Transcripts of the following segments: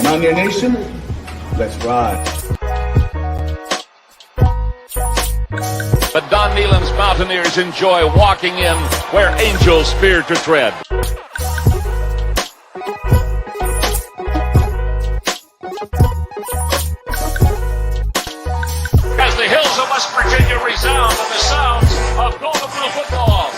Mountaineer Nation, let's ride. But Don Nealon's Mountaineers enjoy walking in where angels fear to tread. As the hills of West Virginia resound with the sounds of Golden Blue football.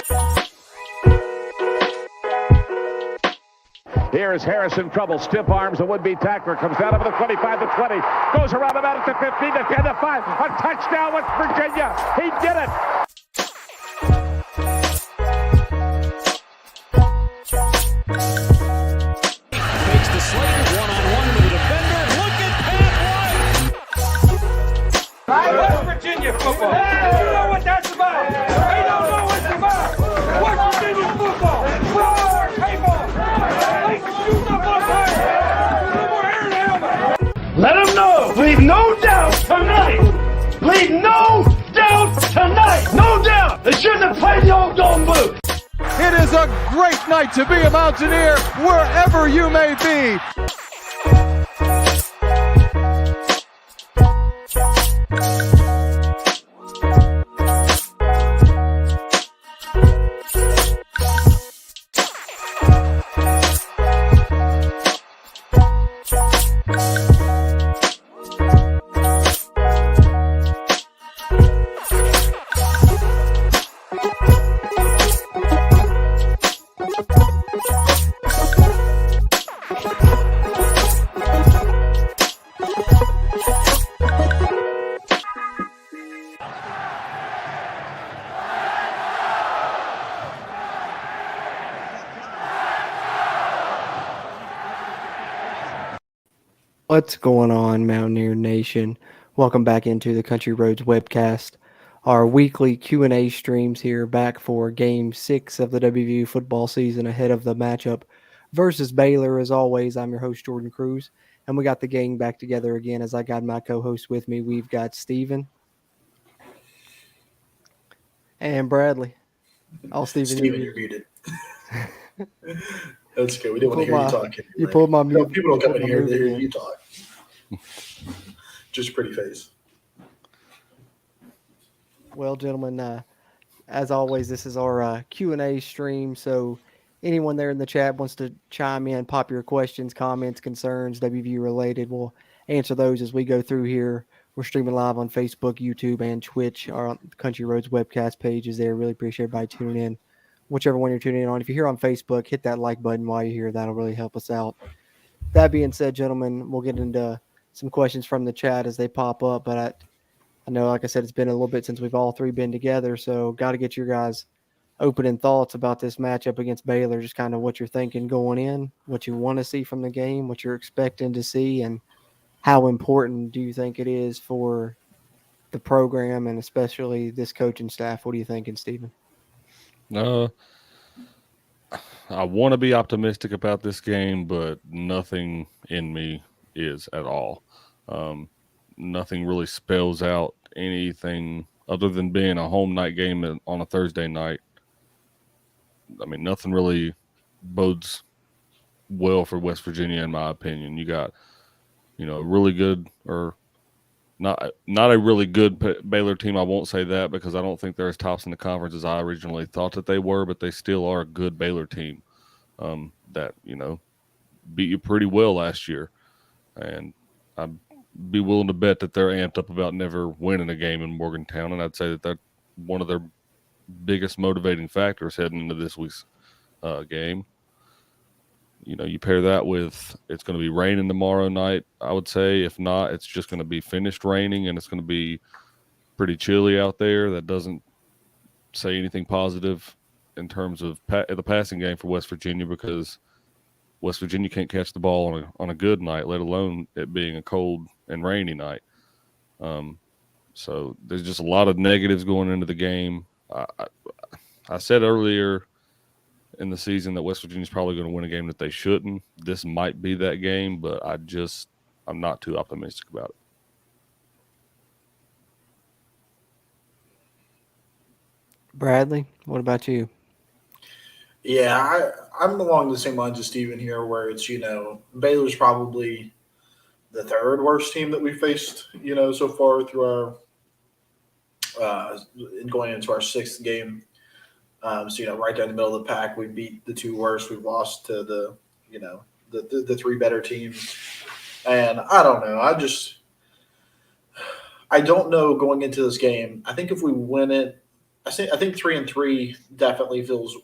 Here is Harris in trouble. Stiff arms. The would-be tackler comes down over the 25 to 20. Goes around about at the 15 to 10 to 5. A touchdown, West Virginia. He did it. Takes the Slater one-on-one with the defender. Look at that one. West Virginia football. Hey, you know what that's about. They don't know what it's about. West Virginia football. We're all our people. They can shoot up on fire. No more air in the helmet. Let them know. Leave no doubt tonight. Leave no doubt tonight. No doubt. They shouldn't have played the old Golden Blue. It is a great night to be a Mountaineer wherever you may be. What's going on, Mountaineer Nation? Welcome back into the Country Roads webcast. Our weekly Q&A streams here, back for Game 6 of the WVU football season ahead of the matchup versus Baylor. As always, I'm your host, Jordan Cruz, and we got the gang back together again as I got my co-host with me. We've got Steven and Bradley. Steven, you're muted. That's good. We didn't want to hear you talking. You pulled my mute. People don't come in here to hear you talk. Just pretty face. Well, gentlemen, as always, this is our Q&A stream. So anyone there in the chat wants to chime in, pop your questions, comments, concerns, WVU related, we'll answer those as we go through here. We're streaming live on Facebook, YouTube, and Twitch. Our Country Roads webcast page is there. Really appreciate everybody tuning in. Whichever one you're tuning in on. If you're here on Facebook, hit that like button while you're here. That'll really help us out. That being said, gentlemen, we'll get into some questions from the chat as they pop up. But I know, like I said, it's been a little bit since we've all three been together. So got to get your guys' opening thoughts about this matchup against Baylor. Just kind of what you're thinking going in, what you want to see from the game, what you're expecting to see, and how important do you think it is for the program and especially this coaching staff? What are you thinking, Stephen? I want to be optimistic about this game, but nothing in me is at all. Nothing really spells out anything other than being a home night game on a Thursday night. I mean, nothing really bodes well for West Virginia, in my opinion. You got, really good or not a really good Baylor team. I won't say that because I don't think they're as tops in the conference as I originally thought that they were, but they still are a good Baylor team that, beat you pretty well last year. And I'd be willing to bet that they're amped up about never winning a game in Morgantown, and I'd say that that's one of their biggest motivating factors heading into this week's game. You pair that with it's going to be raining tomorrow night, I would say. If not, it's just going to be finished raining, and it's going to be pretty chilly out there. That doesn't say anything positive in terms of the passing game for West Virginia, because West Virginia can't catch the ball on a good night, let alone it being a cold and rainy night. So there's just a lot of negatives going into the game. I said earlier in the season that West Virginia's probably going to win a game that they shouldn't. This might be that game, but I'm not too optimistic about it. Bradley, what about you? Yeah, I'm along the same lines as Steven here, where it's, Baylor's probably the third worst team that we faced, so far through our going into our sixth game. Right down the middle of the pack, we beat the two worst. We've lost to the three better teams. And I don't know. I don't know going into this game. I think if we win it, I think 3-3 definitely feels,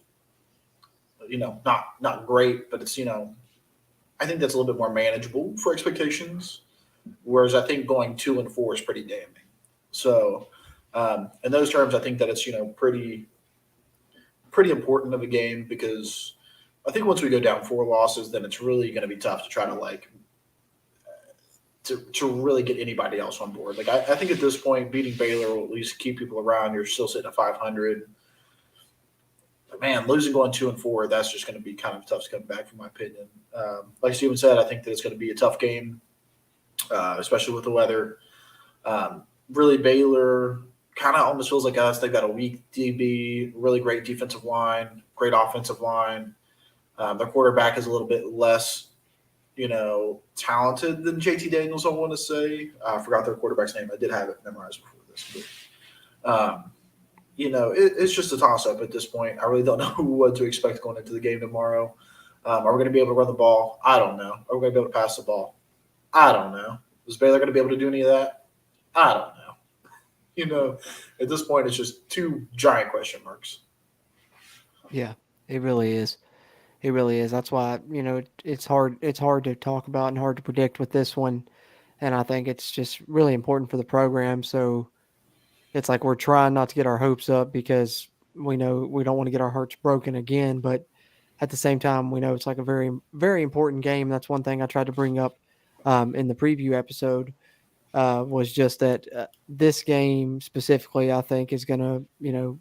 not great, but it's, I think that's a little bit more manageable for expectations. Whereas I think going 2-4 is pretty damning. So in those terms, I think that it's, pretty important of a game, because I think once we go down 4 losses, then it's really going to be tough to try to to really get anybody else on board. I think at this point, beating Baylor will at least keep people around. You're still sitting at 500. But man, losing going 2-4, that's just going to be kind of tough to come back, from my opinion. Like Steven said, I think that it's going to be a tough game, especially with the weather. Really, Baylor kind of almost feels like us. They've got a weak DB, really great defensive line, great offensive line. Their quarterback is a little bit less, talented than JT Daniels, I want to say. I forgot their quarterback's name. I did have it memorized before this. But, it's just a toss-up at this point. I really don't know what to expect going into the game tomorrow. Are we going to be able to run the ball? I don't know. Are we going to be able to pass the ball? I don't know. Is Baylor going to be able to do any of that? I don't know. At this point, it's just two giant question marks. Yeah, it really is. It really is. That's why, it's hard to talk about and hard to predict with this one. And I think it's just really important for the program. So it's like we're trying not to get our hopes up, because we know we don't want to get our hearts broken again. But at the same time, we know it's like a very, very important game. That's one thing I tried to bring up in the preview episode, was just that this game specifically, I think, is going to,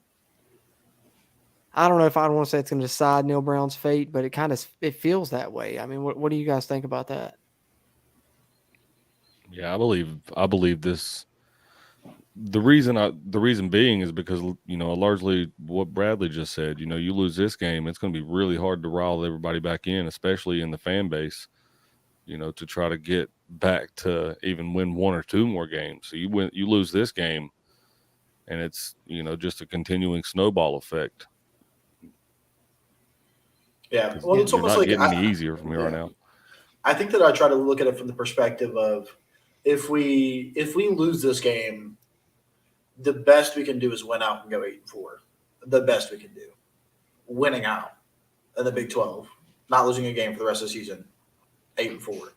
I don't know if I want to say it's going to decide Neil Brown's fate, but it feels that way. I mean, what do you guys think about that? Yeah, I believe this. The reason being is because, largely what Bradley just said. You lose this game, it's going to be really hard to rile everybody back in, especially in the fan base, to try to get back to even win 1 or 2 more games. So you lose this game, and it's, just a continuing snowball effect. Yeah, well, it's almost like getting any easier from here on out. I think that I try to look at it from the perspective of, if we lose this game, the best we can do is win out and go 8-4. The best we can do, winning out in the Big 12, not losing a game for the rest of the season, 8-4.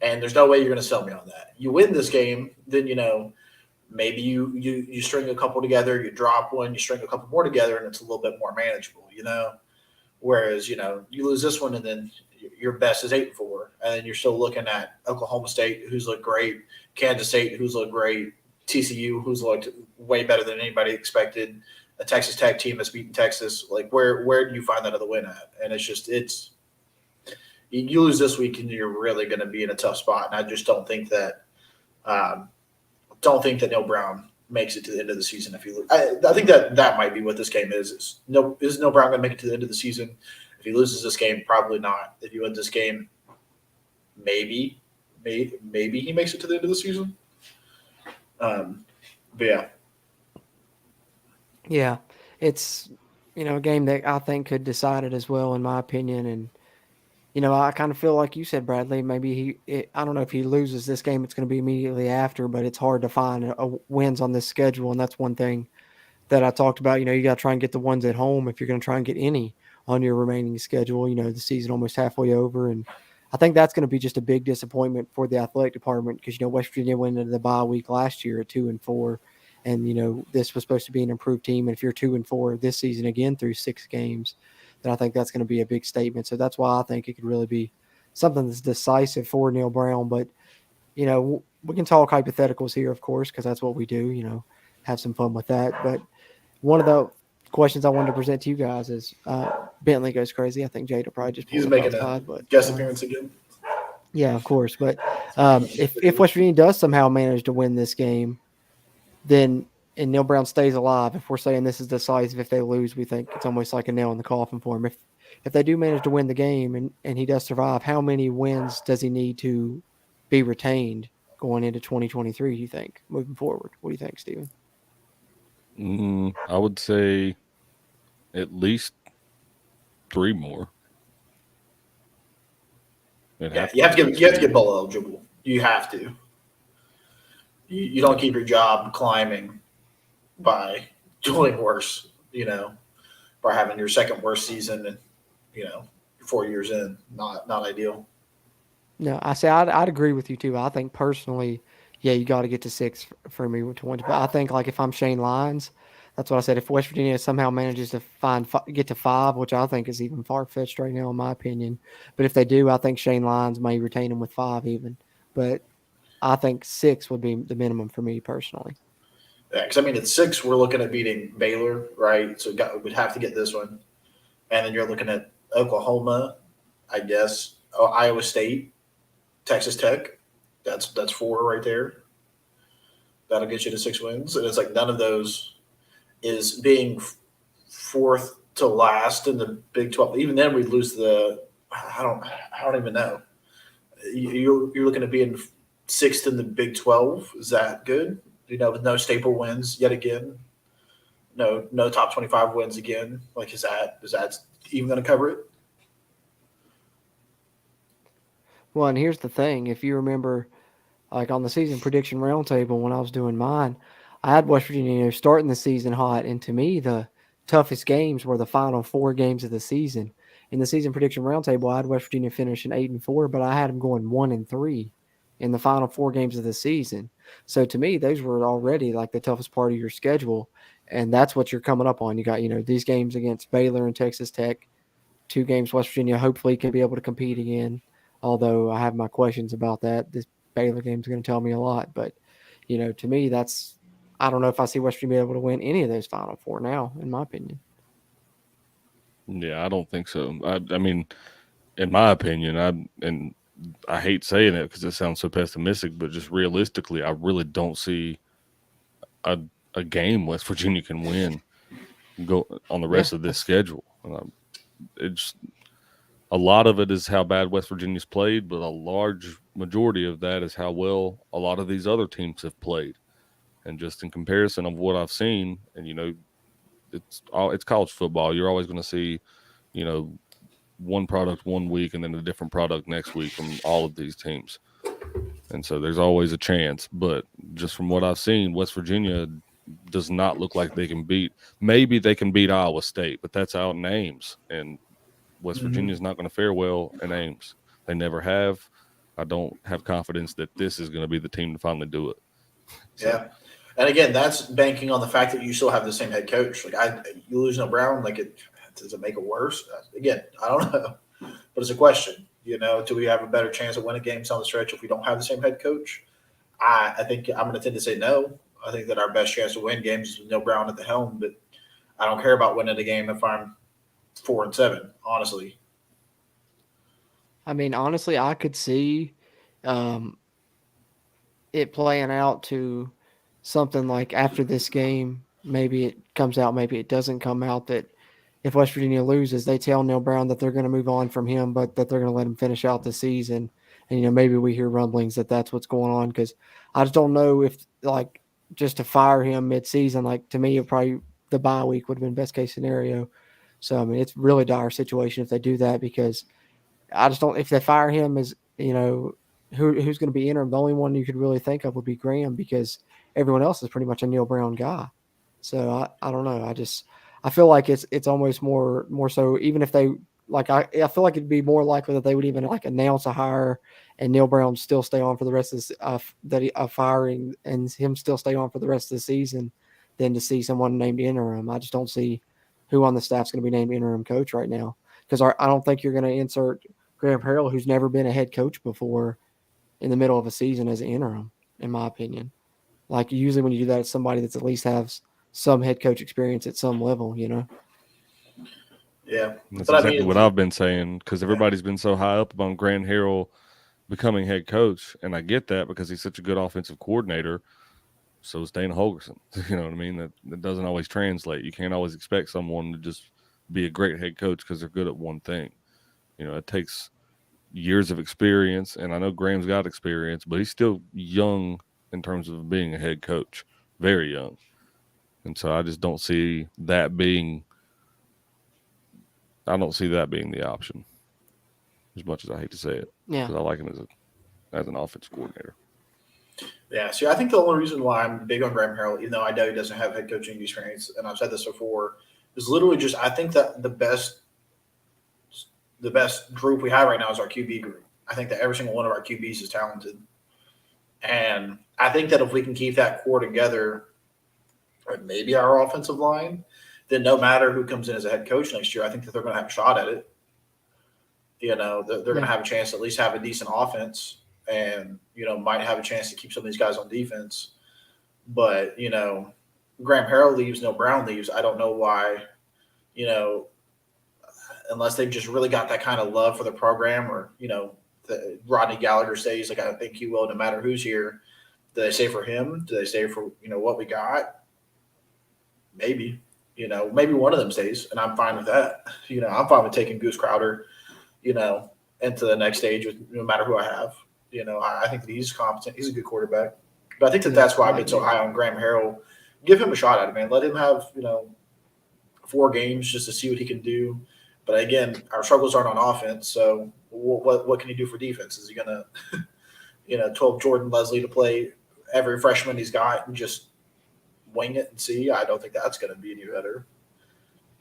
And there's no way you're going to sell me on that. You win this game, then maybe you string a couple together, you drop one, you string a couple more together, and it's a little bit more manageable. Whereas, you lose this one, and then your best is 8-4, and then you're still looking at Oklahoma State, who's looked great, Kansas State, who's looked great, TCU, who's looked way better than anybody expected, a Texas Tech team that's beaten Texas. Where do you find that other win at? And you lose this week, and you're really going to be in a tough spot. And I just don't think that Neil Brown makes it to the end of the season if he loses. I think that might be what this game is. Is Neil Brown going to make it to the end of the season? If he loses this game, probably not. If he wins this game, maybe he makes it to the end of the season. But yeah. Yeah, it's, a game that I think could decide it as well, in my opinion. And, I kind of feel like you said, Bradley, maybe I don't know if he loses this game, it's going to be immediately after, but it's hard to find wins on this schedule. And that's one thing that I talked about. You got to try and get the ones at home if you're going to try and get any on your remaining schedule. The season almost halfway over. And I think that's going to be just a big disappointment for the athletic department, because, West Virginia went into the bye week last year at 2-4. And, this was supposed to be an improved team. And if you're 2-4 this season again through 6 games, then I think that's going to be a big statement. So that's why I think it could really be something that's decisive for Neil Brown. But, we can talk hypotheticals here, of course, because that's what we do, have some fun with that. But one of the questions I wanted to present to you guys is Bentley goes crazy. I think Jade will probably just he's making a guest appearance again. Yeah, of course. But if West Virginia does somehow manage to win this game, then and Neil Brown stays alive, if we're saying this is decisive, if they lose, we think it's almost like a nail in the coffin for him. If they do manage to win the game and he does survive, how many wins does he need to be retained going into 2023, you think, moving forward? What do you think, Steven? I would say at least 3 more. Yeah, you have to get bowl eligible. You have to. You don't keep your job climbing by doing worse, by having your second worst season and, 4 years in. Not ideal. No, I'd agree with you too. I think personally, yeah, you got to get to 6 for me to win. But I think like if I'm Shane Lyons, that's what I said. If West Virginia somehow manages to get to 5, which I think is even far fetched right now in my opinion, but if they do, I think Shane Lyons may retain him with 5 even. But I think 6 would be the minimum for me personally. Yeah, because at 6 we're looking at beating Baylor, right? So we'd have to get this one, and then you're looking at Oklahoma, I guess, Iowa State, Texas Tech. That's 4 right there. That'll get you to 6 wins, and it's like none of those is being 4th to last in the Big 12. Even then, we'd lose I don't even know. You're looking at being 6th in the Big 12. Is that good? With no staple wins yet again. No top 25 wins again. Like, is that even going to cover it? Well, and here's the thing. If you remember, like on the season prediction roundtable when I was doing mine, I had West Virginia starting the season hot, and to me, the toughest games were the final 4 games of the season. In the season prediction roundtable, I had West Virginia finishing 8-4, but I had them going 1-3 in the final 4 games of the season. So to me, those were already like the toughest part of your schedule, and that's what you're coming up on. You got these games against Baylor and Texas Tech, 2 games West Virginia hopefully can be able to compete again. Although I have my questions about that. This Baylor game is going to tell me a lot, but to me, I don't know if I see West Virginia be able to win any of those final 4 now, in my opinion. Yeah, I don't think so. I mean, in my opinion, I hate saying it because it sounds so pessimistic, but just realistically, I really don't see a game West Virginia can win go on the rest of this schedule. It's a lot of it is how bad West Virginia's played, but a large majority of that is how well a lot of these other teams have played. And just in comparison of what I've seen, and it's college football. You're always going to see, one product one week and then a different product next week from all of these teams. And so there's always a chance. But just from what I've seen, West Virginia does not look like they can beat. Maybe they can beat Iowa State, but that's out in Ames. And West Virginia is not going to fare well in Ames. They never have. I don't have confidence that this is going to be the team to finally do it. So. Yeah. And again, that's banking on the fact that you still have the same head coach. Like you lose no Brown, does it make it worse? Again, I don't know, but it's a question. Do we have a better chance of winning games on the stretch if we don't have the same head coach? I think I'm going to tend to say no. I think that our best chance to win games is with no Brown at the helm, but I don't care about winning a game if I'm 4-7. Honestly. Honestly, I could see it playing out to something like after this game, maybe it comes out, maybe it doesn't come out, that if West Virginia loses, they tell Neil Brown that they're going to move on from him, but that they're going to let him finish out the season. And, maybe we hear rumblings that that's what's going on, because I just don't know if, just to fire him mid-season, to me, probably the bye week would have been best case scenario. So, it's really dire situation if they do that, because I just don't – if they fire him as, who's going to be interim? The only one you could really think of would be Graham, because everyone else is pretty much a Neil Brown guy. So I don't know. I feel like it's almost more so, even if they I feel like it'd be more likely that they would even announce a hire and Neil Brown still stay on for the rest of firing and him still stay on for the rest of the season than to see someone named interim. I just don't see who on the staff's going to be named interim coach right now, because I don't think you're going to insert Graham Harrell, who's never been a head coach before, in the middle of a season as an interim, in my opinion. Usually when you do that, it's somebody that's at least has some head coach experience at some level, Yeah. That's exactly what I've been saying, because everybody's been so high up on Graham Harrell becoming head coach, and I get that because he's such a good offensive coordinator. so is Dana Holgerson. You know what I mean? That doesn't always translate. You can't always expect someone to just be a great head coach because they're good at one thing. You know, it takes years of experience, and I know Graham's got experience, but he's still young in terms of being a head coach, very young. And so I just don't see that being the option, as much as I hate to say it. Yeah. Because I like him as an offensive coordinator. Yeah, see, I think the only reason why I'm big on Graham Harrell, even though I know he doesn't have head coaching experience, and I've said this before, is literally just I think that the best group we have right now is our QB group. I think that every single one of our QBs is talented. And I think that if we can keep that core together, or maybe our offensive line, then no matter who comes in as a head coach next year, I think that they're going to have a shot at it. You know, they're going to have a chance to at least have a decent offense and, you know, might have a chance to keep some of these guys on defense. But, you know, Graham Harrell leaves, Neil Brown leaves. I don't know why, you know, unless they've just really got that kind of love for the program, or, you know, Rodney Gallagher stays, like I think he will no matter who's here. Do they stay for him? Do they stay for, you know, what we got? Maybe. You know, maybe one of them stays, and I'm fine with that. You know, I'm fine with taking Goose Crowder, you know, into the next stage with no matter who I have. You know, I think that he's competent. He's a good quarterback. But I think that that's why I've been so high on Graham Harrell. Give him a shot at it, man. Let him have, you know, 4 games just to see what he can do. But again, our struggles aren't on offense, so what can he do for defense? Is he going to, you know, 12 Jordan Leslie to play every freshman he's got and just wing it and see? I don't think that's going to be any better.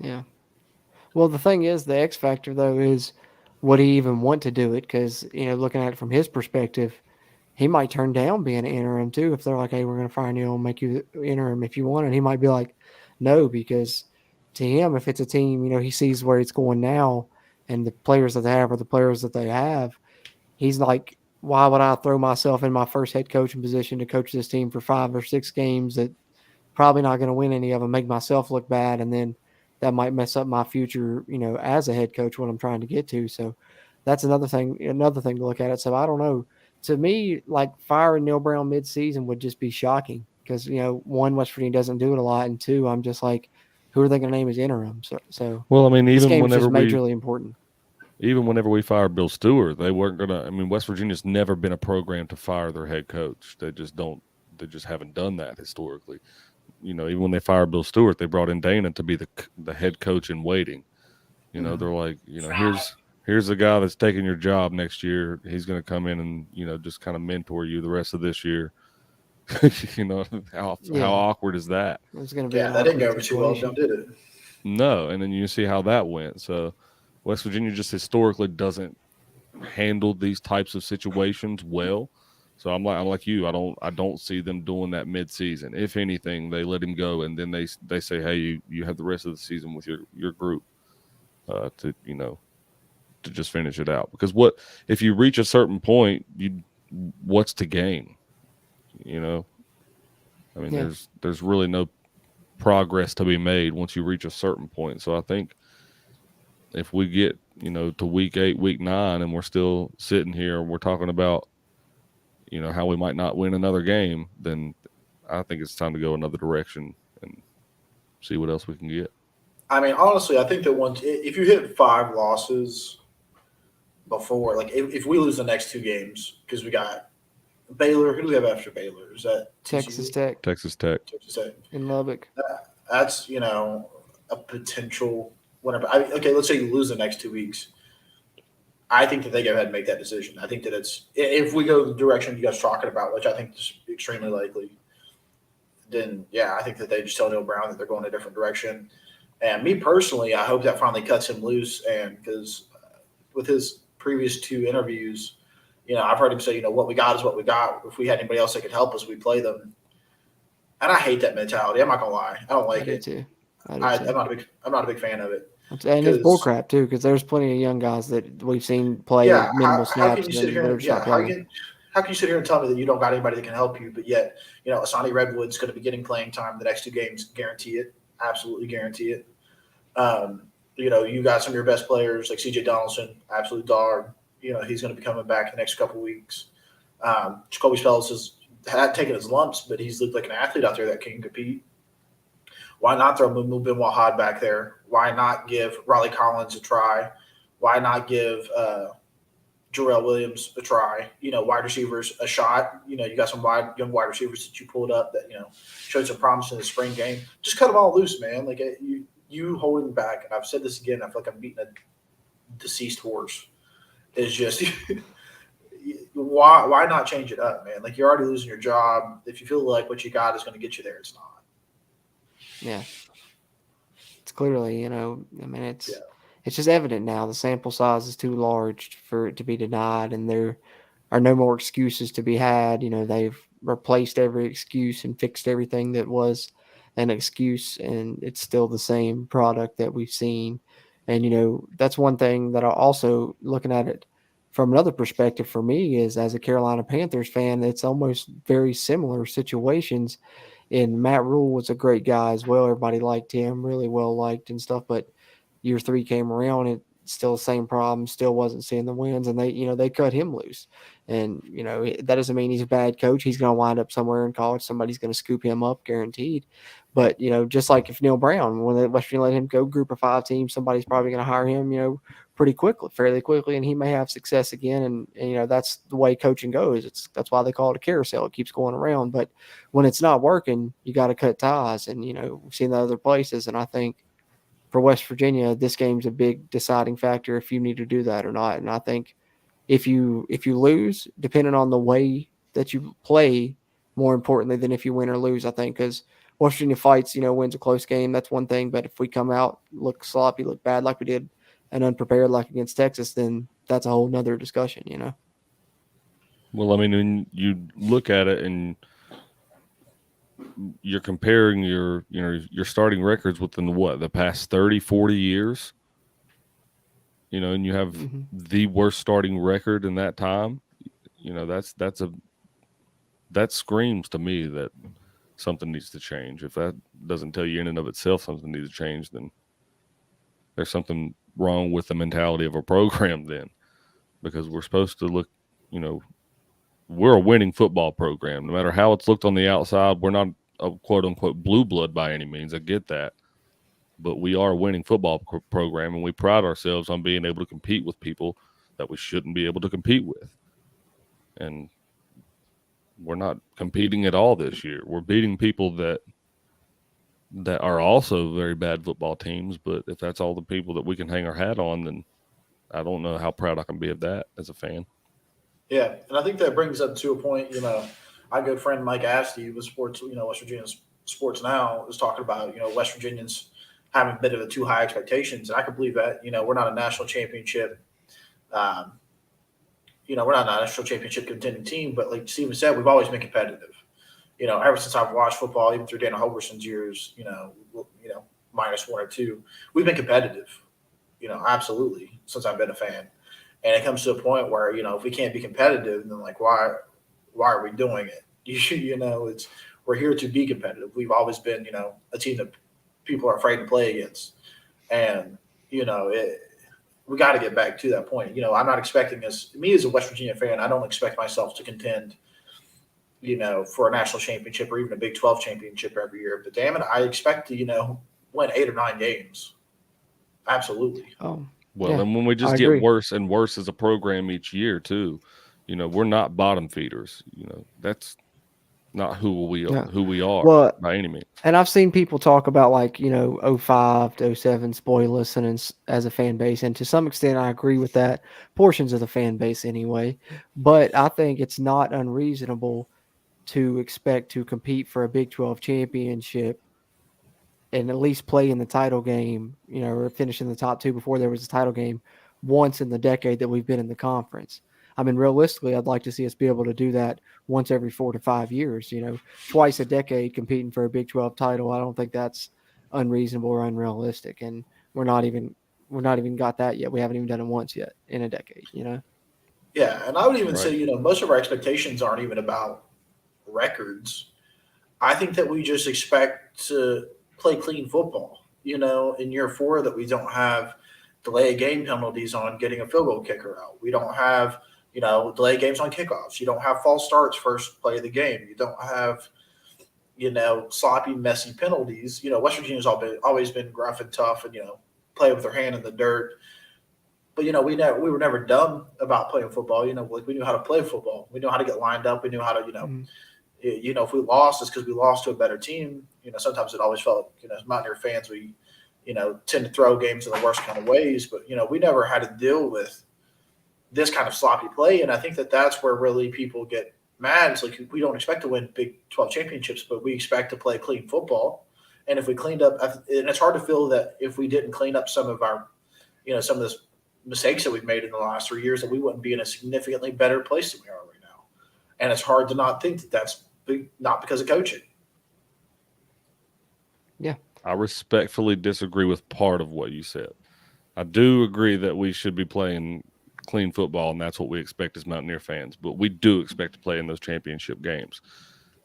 Yeah. Well, the thing is, the X factor, though, is would he even want to do it? Because, you know, looking at it from his perspective, he might turn down being an interim, too, if they're like, hey, we're going to fire Neil and make you interim if you want. And he might be like, no, because to him, if it's a team, you know, he sees where it's going now and the players that they have are the players that they have, he's like, why would I throw myself in my first head coaching position to coach this team for 5 or 6 games that probably not going to win any of them, make myself look bad, and then that might mess up my future, you know, as a head coach, what I'm trying to get to. So that's another thing to look at it. So I don't know. To me, like, firing Neil Brown mid-season would just be shocking because, you know, 1, West Virginia doesn't do it a lot, and 2, I'm just like, who are they going to name as interim? So well, I mean, this even game is whenever just majorly important. Even whenever we fired Bill Stewart, they weren't going to – I mean, West Virginia's never been a program to fire their head coach. They just haven't done that historically. You know, even when they fired Bill Stewart, they brought in Dana to be the head coach in waiting. You know, they're like, you know, here's the guy that's taking your job next year. He's going to come in and, you know, just kind of mentor you the rest of this year. You know, how awkward is that? It's going to be that didn't go over too well, did it? No, and then you see how that went. So West Virginia just historically doesn't handle these types of situations well. So I'm like you. I don't see them doing that mid-season. If anything, they let him go, and then they say, hey, you have the rest of the season with your group to just finish it out. Because what if you reach a certain point, what's to gain? You know, I mean, there's really no progress to be made once you reach a certain point. So I think if we get, you know, to week 8, week 9, and we're still sitting here and we're talking about, you know, how we might not win another game, then I think it's time to go another direction and see what else we can get. I mean, honestly, I think that if you hit 5 losses before, like if we lose the next 2 games, because we got Baylor, who do we have after Baylor? Is that Texas Tech. Texas Tech In Lubbock. That's, you know, a potential whatever. Okay, let's say you lose the next 2 weeks. I think that they go ahead and make that decision. I think that if we go the direction you guys are talking about, which I think is extremely likely, then, yeah, I think that they just tell Neil Brown that they're going a different direction. And me personally, I hope that finally cuts him loose. And because with his previous 2 interviews, you know, I've heard him say, you know, what we got is what we got. If we had anybody else that could help us, we'd play them. And I hate that mentality. I'm not going to lie. I don't like it. Too. I'm not a big fan of it. And it's bullcrap too, because there's plenty of young guys that we've seen play minimal snaps. How can you sit here? How can you sit here and tell me that you don't got anybody that can help you? But yet, you know, Asani Redwood's going to be getting playing time the next 2 games. Guarantee it. Absolutely guarantee it. You know, you got some of your best players like C.J. Donaldson, absolute dog. You know, he's going to be coming back the next couple of weeks. Jacoby Spells has had taken his lumps, but he's looked like an athlete out there that can compete. Why not throw Benoit Hod back there? Why not give Raleigh Collins a try? Why not give Jarrell Williams a try? Wide receivers a shot. You got some young wide receivers that you pulled up that showed some promise in the spring game. Just cut them all loose, man. Like you holding back. And I've said this again. I feel like I'm beating a deceased horse. Is just why not change it up, man? Like, you're already losing your job. If you feel like what you got is going to get you there, it's not. Yeah. It's clearly, it's just evident now. The sample size is too large for it to be denied, and there are no more excuses to be had. They've replaced every excuse and fixed everything that was an excuse, and it's still the same product that we've seen. And, that's one thing that I also, looking at it from another perspective for me, is as a Carolina Panthers fan, it's almost very similar situations. And Matt Rule was a great guy as well. Everybody liked him, really well liked and stuff. But year 3 came around, and still the same problem, still wasn't seeing the wins, and they cut him loose. And, that doesn't mean he's a bad coach. He's going to wind up somewhere in college. Somebody's going to scoop him up, guaranteed. But, just like if Neil Brown, when West Virginia let him go group of 5 team, somebody's probably going to hire him, fairly quickly, and he may have success again. And that's the way coaching goes. That's why they call it a carousel. It keeps going around. But when it's not working, you got to cut ties. And, we've seen that other places. And I think for West Virginia, this game's a big deciding factor if you need to do that or not. And I think if you lose, depending on the way that you play, more importantly than if you win or lose, I think, because West Virginia fights, wins a close game, that's one thing. But if we come out, look sloppy, look bad like we did, and unprepared like against Texas, then that's a whole nother discussion, Well, I mean, when you look at it and you're comparing your starting records within the past 30, 40 years, and you have the worst starting record in that time, that screams to me that something needs to change. If that doesn't tell you in and of itself something needs to change, then there's something wrong with the mentality of a program then, because we're supposed to look, we're a winning football program. No matter how it's looked on the outside, we're not a quote-unquote blue blood by any means. I get that. But we are a winning football program, and we pride ourselves on being able to compete with people that we shouldn't be able to compete with. And we're not competing at all this year. We're beating people that are also very bad football teams, but if that's all the people that we can hang our hat on, then I don't know how proud I can be of that as a fan. Yeah, and I think that brings up to a point, my good friend Mike Asti with sports, West Virginia's Sports Now, is talking about, West Virginians having a bit of a too high expectations. And I can believe that. We're not a national championship. We're not a national championship contending team, but like Steven said, we've always been competitive. Ever since I've watched football, even through Dana Holgerson's years, -1 or 2, we've been competitive, absolutely, since I've been a fan. And it comes to a point where, if we can't be competitive, then like, why are we doing it? We're here to be competitive. We've always been, a team that people are afraid to play against. And, we got to get back to that point. I'm not expecting me as a West Virginia fan, I don't expect myself to contend, for a national championship or even a Big 12 championship every year. But damn it, I expect to, win 8 or 9 games. Absolutely. Oh, well, yeah, and when we just get worse and worse as a program each year too, we're not bottom feeders. That's not who we are by any means. And I've seen people talk about 05 to 07 spoil us and as a fan base, and to some extent I agree with that, portions of the fan base anyway. But I think it's not unreasonable to expect to compete for a Big 12 championship and at least play in the title game, or finish in the top 2 before there was a title game once in the decade that we've been in the conference. I mean, realistically, I'd like to see us be able to do that once every 4 to 5 years, twice a decade competing for a Big 12 title. I don't think that's unreasonable or unrealistic. And we're not even got that yet. We haven't even done it once yet in a decade, Yeah. And I would even say, most of our expectations aren't even about records. I think that we just expect to play clean football, in year 4, that we don't have delay game penalties on getting a field goal kicker out. We don't have delay games on kickoffs. You don't have false starts first play of the game. You don't have, sloppy, messy penalties. West Virginia's always been gruff and tough and, play with their hand in the dirt. But, we were never dumb about playing football. We knew how to play football. We knew how to get lined up. We knew how to, if we lost, it's because we lost to a better team. Sometimes it always felt, as Mountaineer fans, we, tend to throw games in the worst kind of ways. But, we never had to deal with this kind of sloppy play. And I think that's where really people get mad. It's like we don't expect to win Big 12 championships, but we expect to play clean football. And if we cleaned up, and it's hard to feel that if we didn't clean up some of our, some of this mistakes that we've made in the last 3 years, that we wouldn't be in a significantly better place than we are right now. And it's hard to not think that that's not because of coaching. Yeah. I respectfully disagree with part of what you said. I do agree that we should be playing clean football, and that's what we expect as Mountaineer fans. But we do expect to play in those championship games.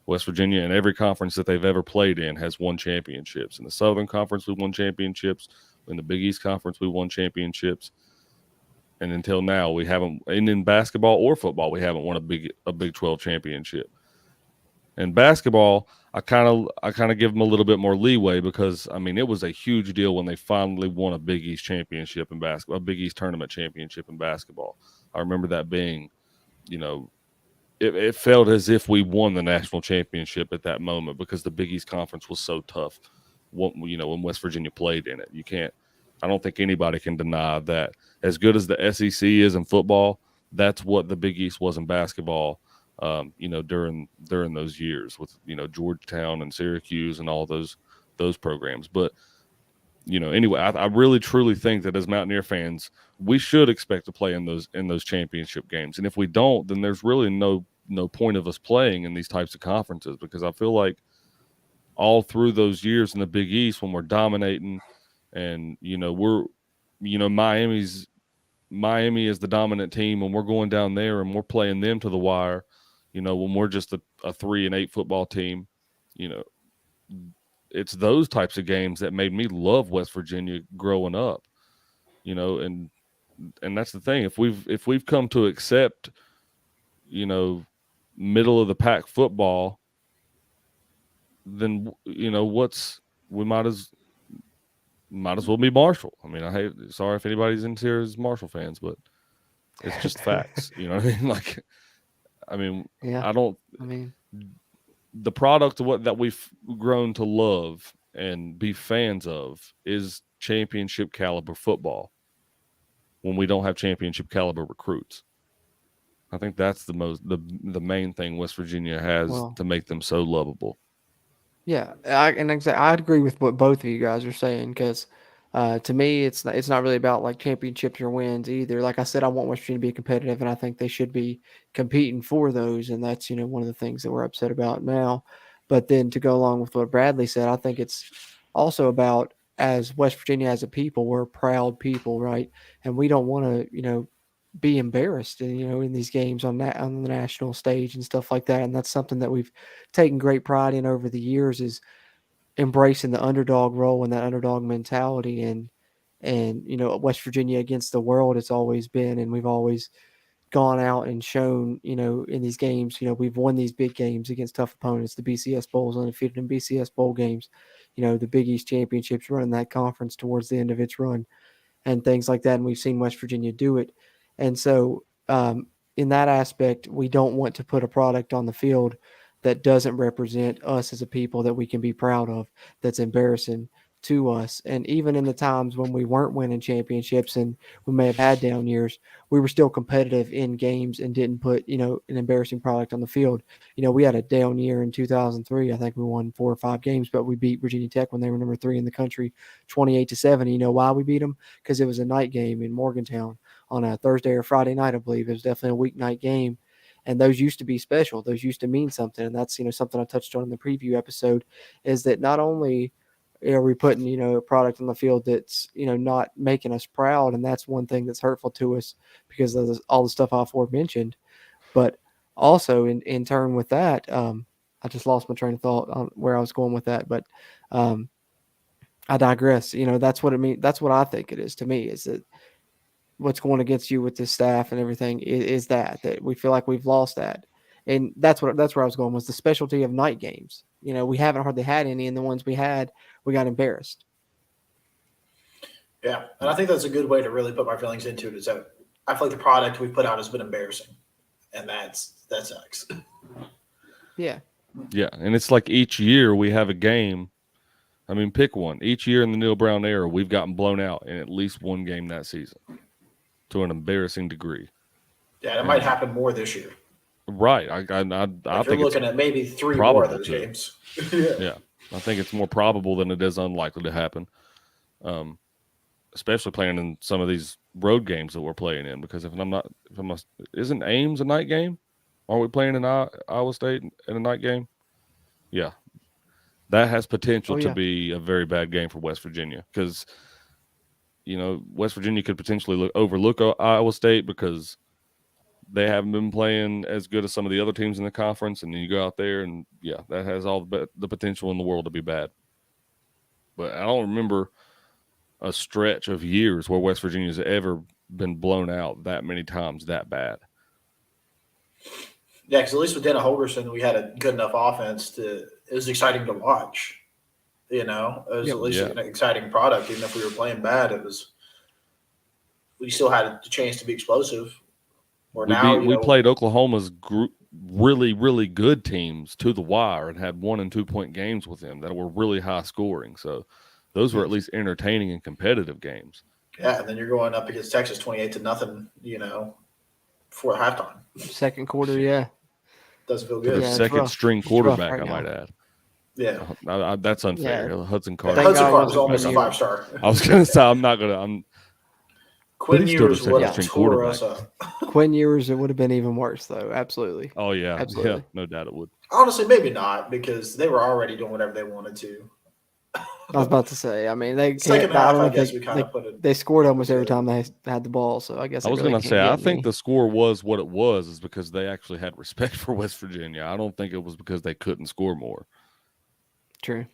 West Virginia, in every conference that they've ever played in, has won championships. In the Southern Conference, we won championships. In the Big East Conference, we won championships. And until now, we haven't. And in basketball or football, we haven't won a Big 12 championship. In basketball, I kind of give them a little bit more leeway because it was a huge deal when they finally won a Big East championship in basketball, a Big East tournament championship in basketball. I remember that being, it felt as if we won the national championship at that moment because the Big East Conference was so tough. When West Virginia played in it, I don't think anybody can deny that. As good as the SEC is in football, that's what the Big East was in basketball. During those years with, Georgetown and Syracuse and all those programs. But, anyway, I really truly think that as Mountaineer fans, we should expect to play in those championship games. And if we don't, then there's really no point of us playing in these types of conferences, because I feel like all through those years in the Big East when we're dominating and, Miami is the dominant team and we're going down there and we're playing them to the wire. When we're just a 3-8 football team, it's those types of games that made me love West Virginia growing up, and that's the thing. If we've come to accept, middle of the pack football, then, we might as well be Marshall. Sorry if anybody's into here as Marshall fans, but it's just facts. You know what I mean? The product of that we've grown to love and be fans of is championship caliber football when we don't have championship caliber recruits. I think that's the main thing West Virginia has to make them so lovable. Yeah, I'd agree with what both of you guys are saying, because to me, it's not really about like championships or wins either. Like I said, I want West Virginia to be competitive, and I think they should be competing for those. And that's, one of the things that we're upset about now. But then to go along with what Bradley said, I think it's also about, as West Virginia as a people, we're a proud people, right? And we don't want to, be embarrassed, in these games on the national stage and stuff like that. And that's something that we've taken great pride in over the years, is embracing the underdog role and that underdog mentality. And West Virginia against the world, it's always been, and we've always gone out and shown, in these games, we've won these big games against tough opponents, the BCS Bowls, undefeated in BCS Bowl games, the Big East Championships, running that conference towards the end of its run and things like that. And we've seen West Virginia do it. And so in that aspect, we don't want to put a product on the field that doesn't represent us as a people that we can be proud of, that's embarrassing to us. And even in the times when we weren't winning championships and we may have had down years, we were still competitive in games and didn't put, an embarrassing product on the field. We had a down year in 2003. I think we won 4 or 5 games, but we beat Virginia Tech when they were number 3 in the country, 28-7. You know why we beat them? Because it was a night game in Morgantown on a Thursday or Friday night, I believe. It was definitely a weeknight game. And those used to be special. Those used to mean something. And that's, something I touched on in the preview episode, is that not only are we putting, a product on the field that's, not making us proud. And that's one thing that's hurtful to us because of all the stuff I aforementioned. But also in turn with that, I just lost my train of thought on where I was going with that. But I digress. That's what it means. That's what I think it is to me, is that what's going against you with this staff and everything is that we feel like we've lost that. And that's where I was going, was the specialty of night games. We haven't hardly had any, and the ones we had, we got embarrassed. Yeah, and I think that's a good way to really put my feelings into it, is that I feel like the product we put out has been embarrassing, and that sucks. Yeah. Yeah, and it's like each year we have a game. I mean, pick one. Each year in the Neil Brown era, we've gotten blown out in at least one game that season to an embarrassing degree. Yeah, it might happen more this year. Right. I You're think looking at maybe 3 more of those too. games. Yeah, I think it's more probable than it is unlikely to happen, especially playing in some of these road games that we're playing in. Because isn't Ames a night game? Aren't we playing in Iowa State in a night game? Yeah. That has potential to be a very bad game for West Virginia, because, West Virginia could potentially overlook Iowa State because they haven't been playing as good as some of the other teams in the conference. And then you go out there and, that has all the potential in the world to be bad. But I don't remember a stretch of years where West Virginia's ever been blown out that many times that bad. Yeah, because at least with Dana Holgerson, we had a good enough offense it was exciting to watch. It was at least an exciting product. Even if we were playing bad, we still had a chance to be explosive. We played Oklahoma's really, really good teams to the wire and had 1- and 2-point games with them that were really high scoring. So those were at least entertaining and competitive games. Yeah, and then you're going up against Texas 28-0, before halftime. Second quarter, yeah. Doesn't feel good. The second string quarterback, I might add. Yeah. That's unfair. Yeah. Hudson Card. Hudson Card was almost a 5-star. I was going to say, I'm not going to. Quinn Ewers would have tore us up. Quinn Ewers, it would have been even worse, though. Absolutely. Oh, yeah. Absolutely. Yeah, no doubt it would. Honestly, maybe not, because they were already doing whatever they wanted to. I was about to say, I mean, Second half, I guess we kind of put it. They scored almost every time they had the ball, so I guess I was going to say, I think the score was what it was is because they actually had respect for West Virginia. I don't think it was because they couldn't score more. True.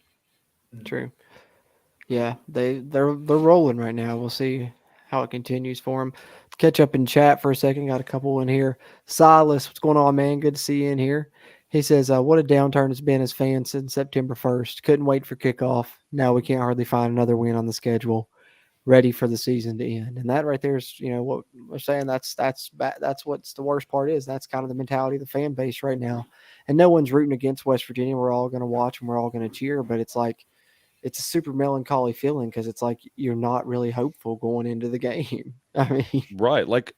Yeah, they're rolling right now. We'll see how it continues for them. Catch up in chat for a second. Got a couple in here. Silas, what's going on, man? Good to see you in here. He says, what a downturn it's been as fans since September 1st. Couldn't wait for kickoff. Now we can't hardly find another win on the schedule. Ready for the season to end. And that right there is, what we're saying. That's what's the worst part is. That's kind of the mentality of the fan base right now. And no one's rooting against West Virginia. We're all going to watch and we're all going to cheer. But it's like, it's a super melancholy feeling because it's like you're not really hopeful going into the game. I mean, right. Like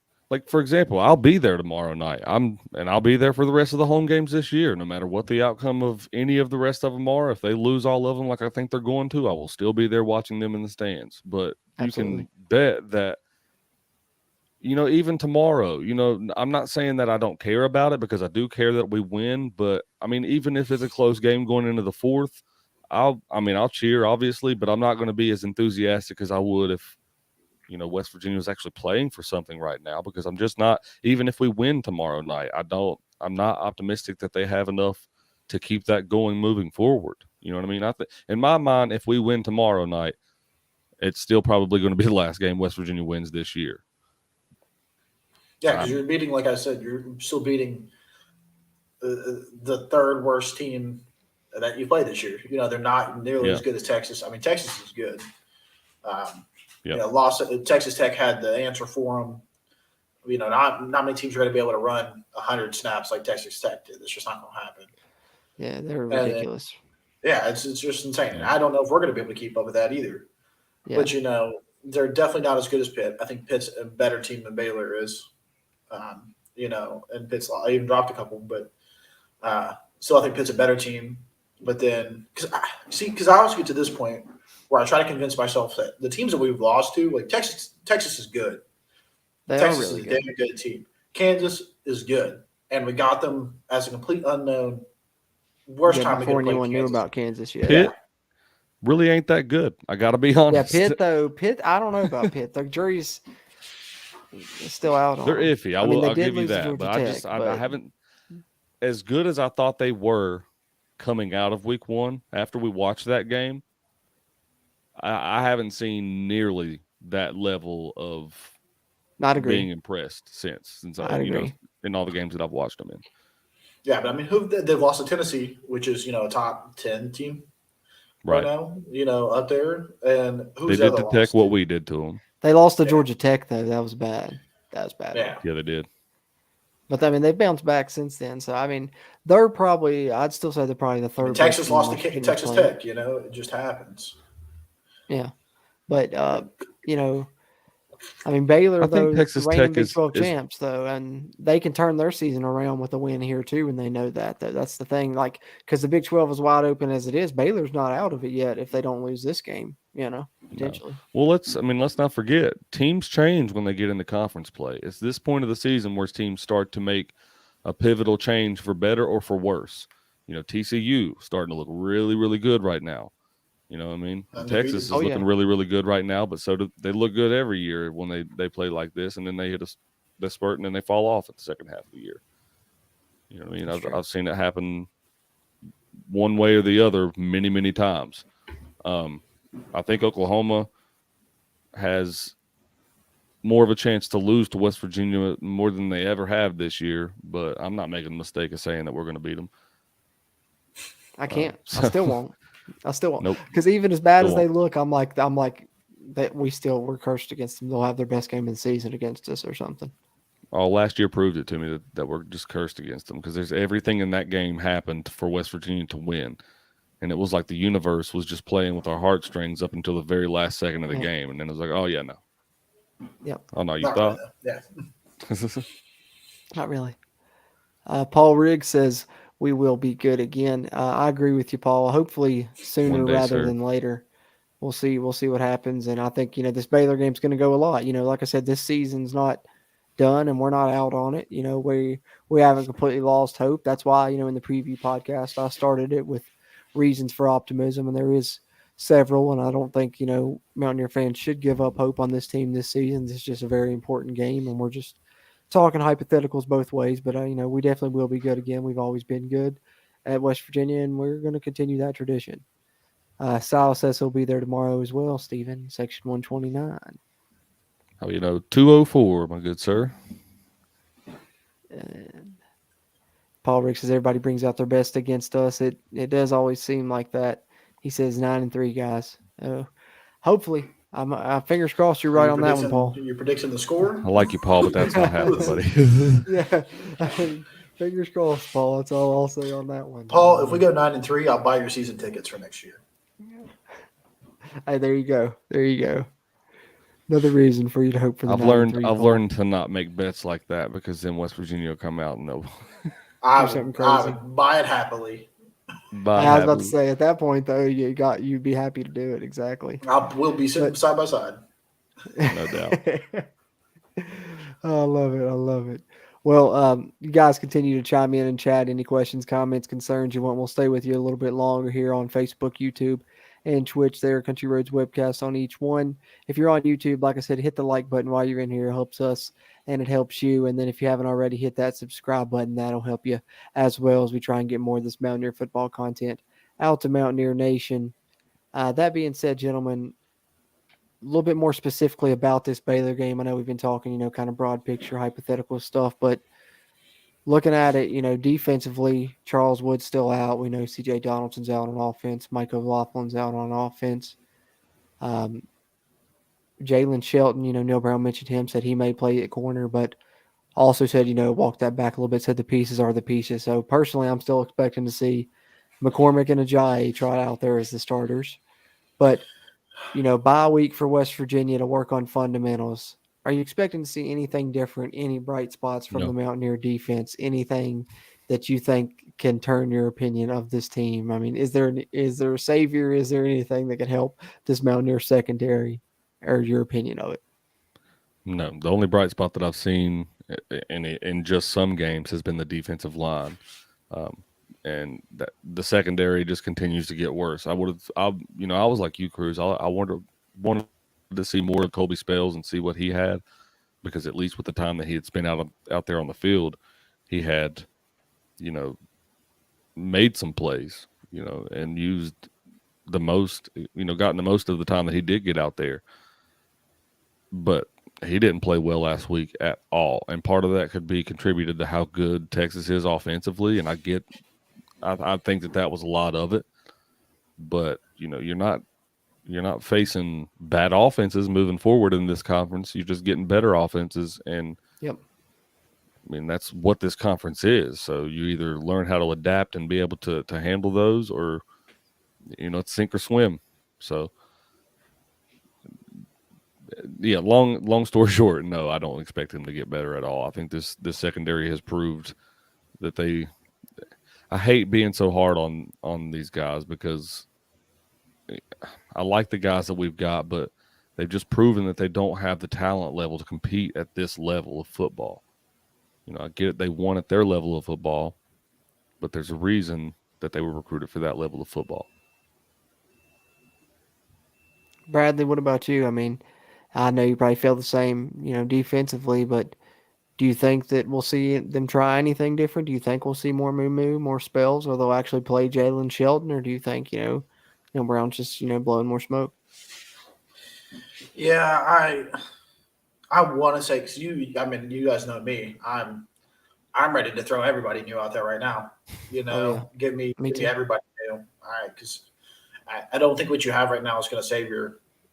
for example, I'll be there tomorrow night. I'll be there for the rest of the home games this year, no matter what the outcome of any of the rest of them are. If they lose all of them, like I think they're going to, I will still be there watching them in the stands. But absolutely. You can bet that, even tomorrow, I'm not saying that I don't care about it, because I do care that we win. But I mean, even if it's a close game going into the fourth, I'll cheer, obviously, but I'm not going to be as enthusiastic as I would if, West Virginia was actually playing for something right now, because I'm just not. Even if we win tomorrow night, I'm not optimistic that they have enough to keep that going moving forward. You know what I mean? In my mind, if we win tomorrow night, it's still probably going to be the last game West Virginia wins this year. Yeah, because you're beating, like I said, you're still beating the third worst team that you play this year. They're not nearly as good as Texas. I mean, Texas is good. Texas Tech had the answer for them. Not many teams are going to be able to run 100 snaps like Texas Tech did. It's just not going to happen. Yeah, they're ridiculous. It's just insane. And I don't know if we're going to be able to keep up with that either. Yeah. But, they're definitely not as good as Pitt. I think Pitt's a better team than Baylor is. And Pitt's – I even dropped a couple. But still, I think Pitt's a better team. But then – because I always get to this point where I try to convince myself that the teams that we've lost to, like Texas is good. Texas is a damn good team. Kansas is good. And we got them as a complete unknown. Worst time before anyone knew about Kansas yet. Pitt really ain't that good. I got to be honest. Yeah, Pitt, I don't know about Pitt. The jury's still out on They're them. iffy. I'll give you that. But I haven't – as good as I thought they were coming out of week one after we watched that game, I haven't seen nearly that level of I'd agree. being impressed since I'd agree. in all the games that I've watched them in. Yeah, but I mean, they've lost to Tennessee, which is a top 10 team right now. Up there, and who's they did the to Tech what we did to them. They lost to Georgia Tech though. That was bad. Yeah, they did. But I mean, they've bounced back since then. So I mean, they're probably. I'd still say they're probably the third. Texas lost to Texas Tech. It just happens. Yeah, but I mean, Baylor, I think Texas Tech Big 12 champs, though, and they can turn their season around with a win here, too, and they know that. That's the thing. Like, because the Big 12 is wide open as it is, Baylor's not out of it yet if they don't lose this game, potentially. No. Well, let's not forget, teams change when they get into conference play. It's this point of the season where teams start to make a pivotal change for better or for worse. TCU starting to look really, really good right now. You know what I mean? Texas is looking really, really good right now, but so do they look good every year when they play like this, and then they hit the spurt, and then they fall off at the second half of the year. You know what I mean? I've seen it happen one way or the other many, many times. I think Oklahoma has more of a chance to lose to West Virginia more than they ever have this year, but I'm not making the mistake of saying that we're going to beat them. I can't. I still won't. Nope. Because even as bad as they look, I'm like that we're cursed against them. They'll have their best game of the season against us or something. Oh, last year proved it to me that we're just cursed against them because there's everything in that game happened for West Virginia to win, and it was like the universe was just playing with our heartstrings up until the very last second of the game, and then it was like, oh yeah, no. Yep. Oh no, you thought? Really, yeah. Not really. Paul Riggs says we will be good again. I agree with you, Paul. Hopefully sooner rather than later. We'll see what happens. And I think, this Baylor game's going to go a lot. Like I said, this season's not done and we're not out on it. We haven't completely lost hope. That's why, in the preview podcast, I started it with reasons for optimism, and there is several. And I don't think, Mountaineer fans should give up hope on this team this season. This is just a very important game, and we're just talking hypotheticals both ways, but we definitely will be good again. We've always been good at West Virginia, and we're going to continue that tradition. Sal says he'll be there tomorrow as well, Stephen, section 129. Oh, 204, my good sir. And Paul Rick says everybody brings out their best against us. It does always seem like that. He says 9-3, guys. Hopefully. I'm fingers crossed you're right on that one, Paul. You're predicting the score? I like you, Paul, but that's not happening, buddy. Yeah. Fingers crossed, Paul. That's all I'll say on that one. Paul, if we go 9-3, I'll buy your season tickets for next year. Hey, there you go. Another reason for you to hope for the I've learned to not make bets like that because then West Virginia will come out and they'll I would buy it happily. I was about to say, at that point, though, you'd be happy to do it. Exactly. We'll be sitting side by side. No doubt. I love it. Well, you guys continue to chime in and chat. Any questions, comments, concerns you want, we'll stay with you a little bit longer here on Facebook, YouTube, and Twitch there, Country Roads Webcast on each one. If you're on YouTube, like I said, hit the like button while you're in here. It helps us and it helps you. And then if you haven't already, hit that subscribe button. That'll help you as well as we try and get more of this Mountaineer football content out to Mountaineer Nation. That being said, gentlemen, a little bit more specifically about this Baylor game. I know we've been talking, kind of broad picture, hypothetical stuff, but looking at it, defensively, Charles Wood's still out. We know C.J. Donaldson's out on offense. Mike O'Loughlin's out on offense. Jalen Shelton, Neil Brown mentioned him, said he may play at corner, but also said, walk that back a little bit, said the pieces are the pieces. So personally, I'm still expecting to see McCormick and Ajayi try out there as the starters. But, bye week for West Virginia to work on fundamentals. Are you expecting to see anything different, any bright spots from the Mountaineer defense, anything that you think can turn your opinion of this team? I mean, is there a savior? Is there anything that can help this Mountaineer secondary, or your opinion of it? No, the only bright spot that I've seen in just some games has been the defensive line, and that the secondary just continues to get worse. I was like you, Cruz. I wanted to see more of Colby Spells and see what he had, because at least with the time that he had spent out there on the field, he had, made some plays, and used the most, gotten the most of the time that he did get out there. But he didn't play well last week at all. And part of that could be contributed to how good Texas is offensively. And I think that was a lot of it. But, you're not facing bad offenses moving forward in this conference. You're just getting better offenses. And Yep. I mean, that's what this conference is. So you either learn how to adapt and be able to handle those, or, it's sink or swim. So, yeah, long story short, no, I don't expect him to get better at all. I think this secondary has proved that I hate being so hard on these guys, because I like the guys that we've got, but they've just proven that they don't have the talent level to compete at this level of football. I get it, they won at their level of football, but there's a reason that they were recruited for that level of football. Bradley, what about you? I mean, I know you probably feel the same, defensively, but do you think that we'll see them try anything different? Do you think we'll see more moo more spells, or they'll actually play Jalen Shelton, or do you think, Brown's just, blowing more smoke? Yeah, I want to say, because you guys know me. I'm ready to throw everybody new out there right now. Give me everybody new. All right, because I don't think what you have right now is going to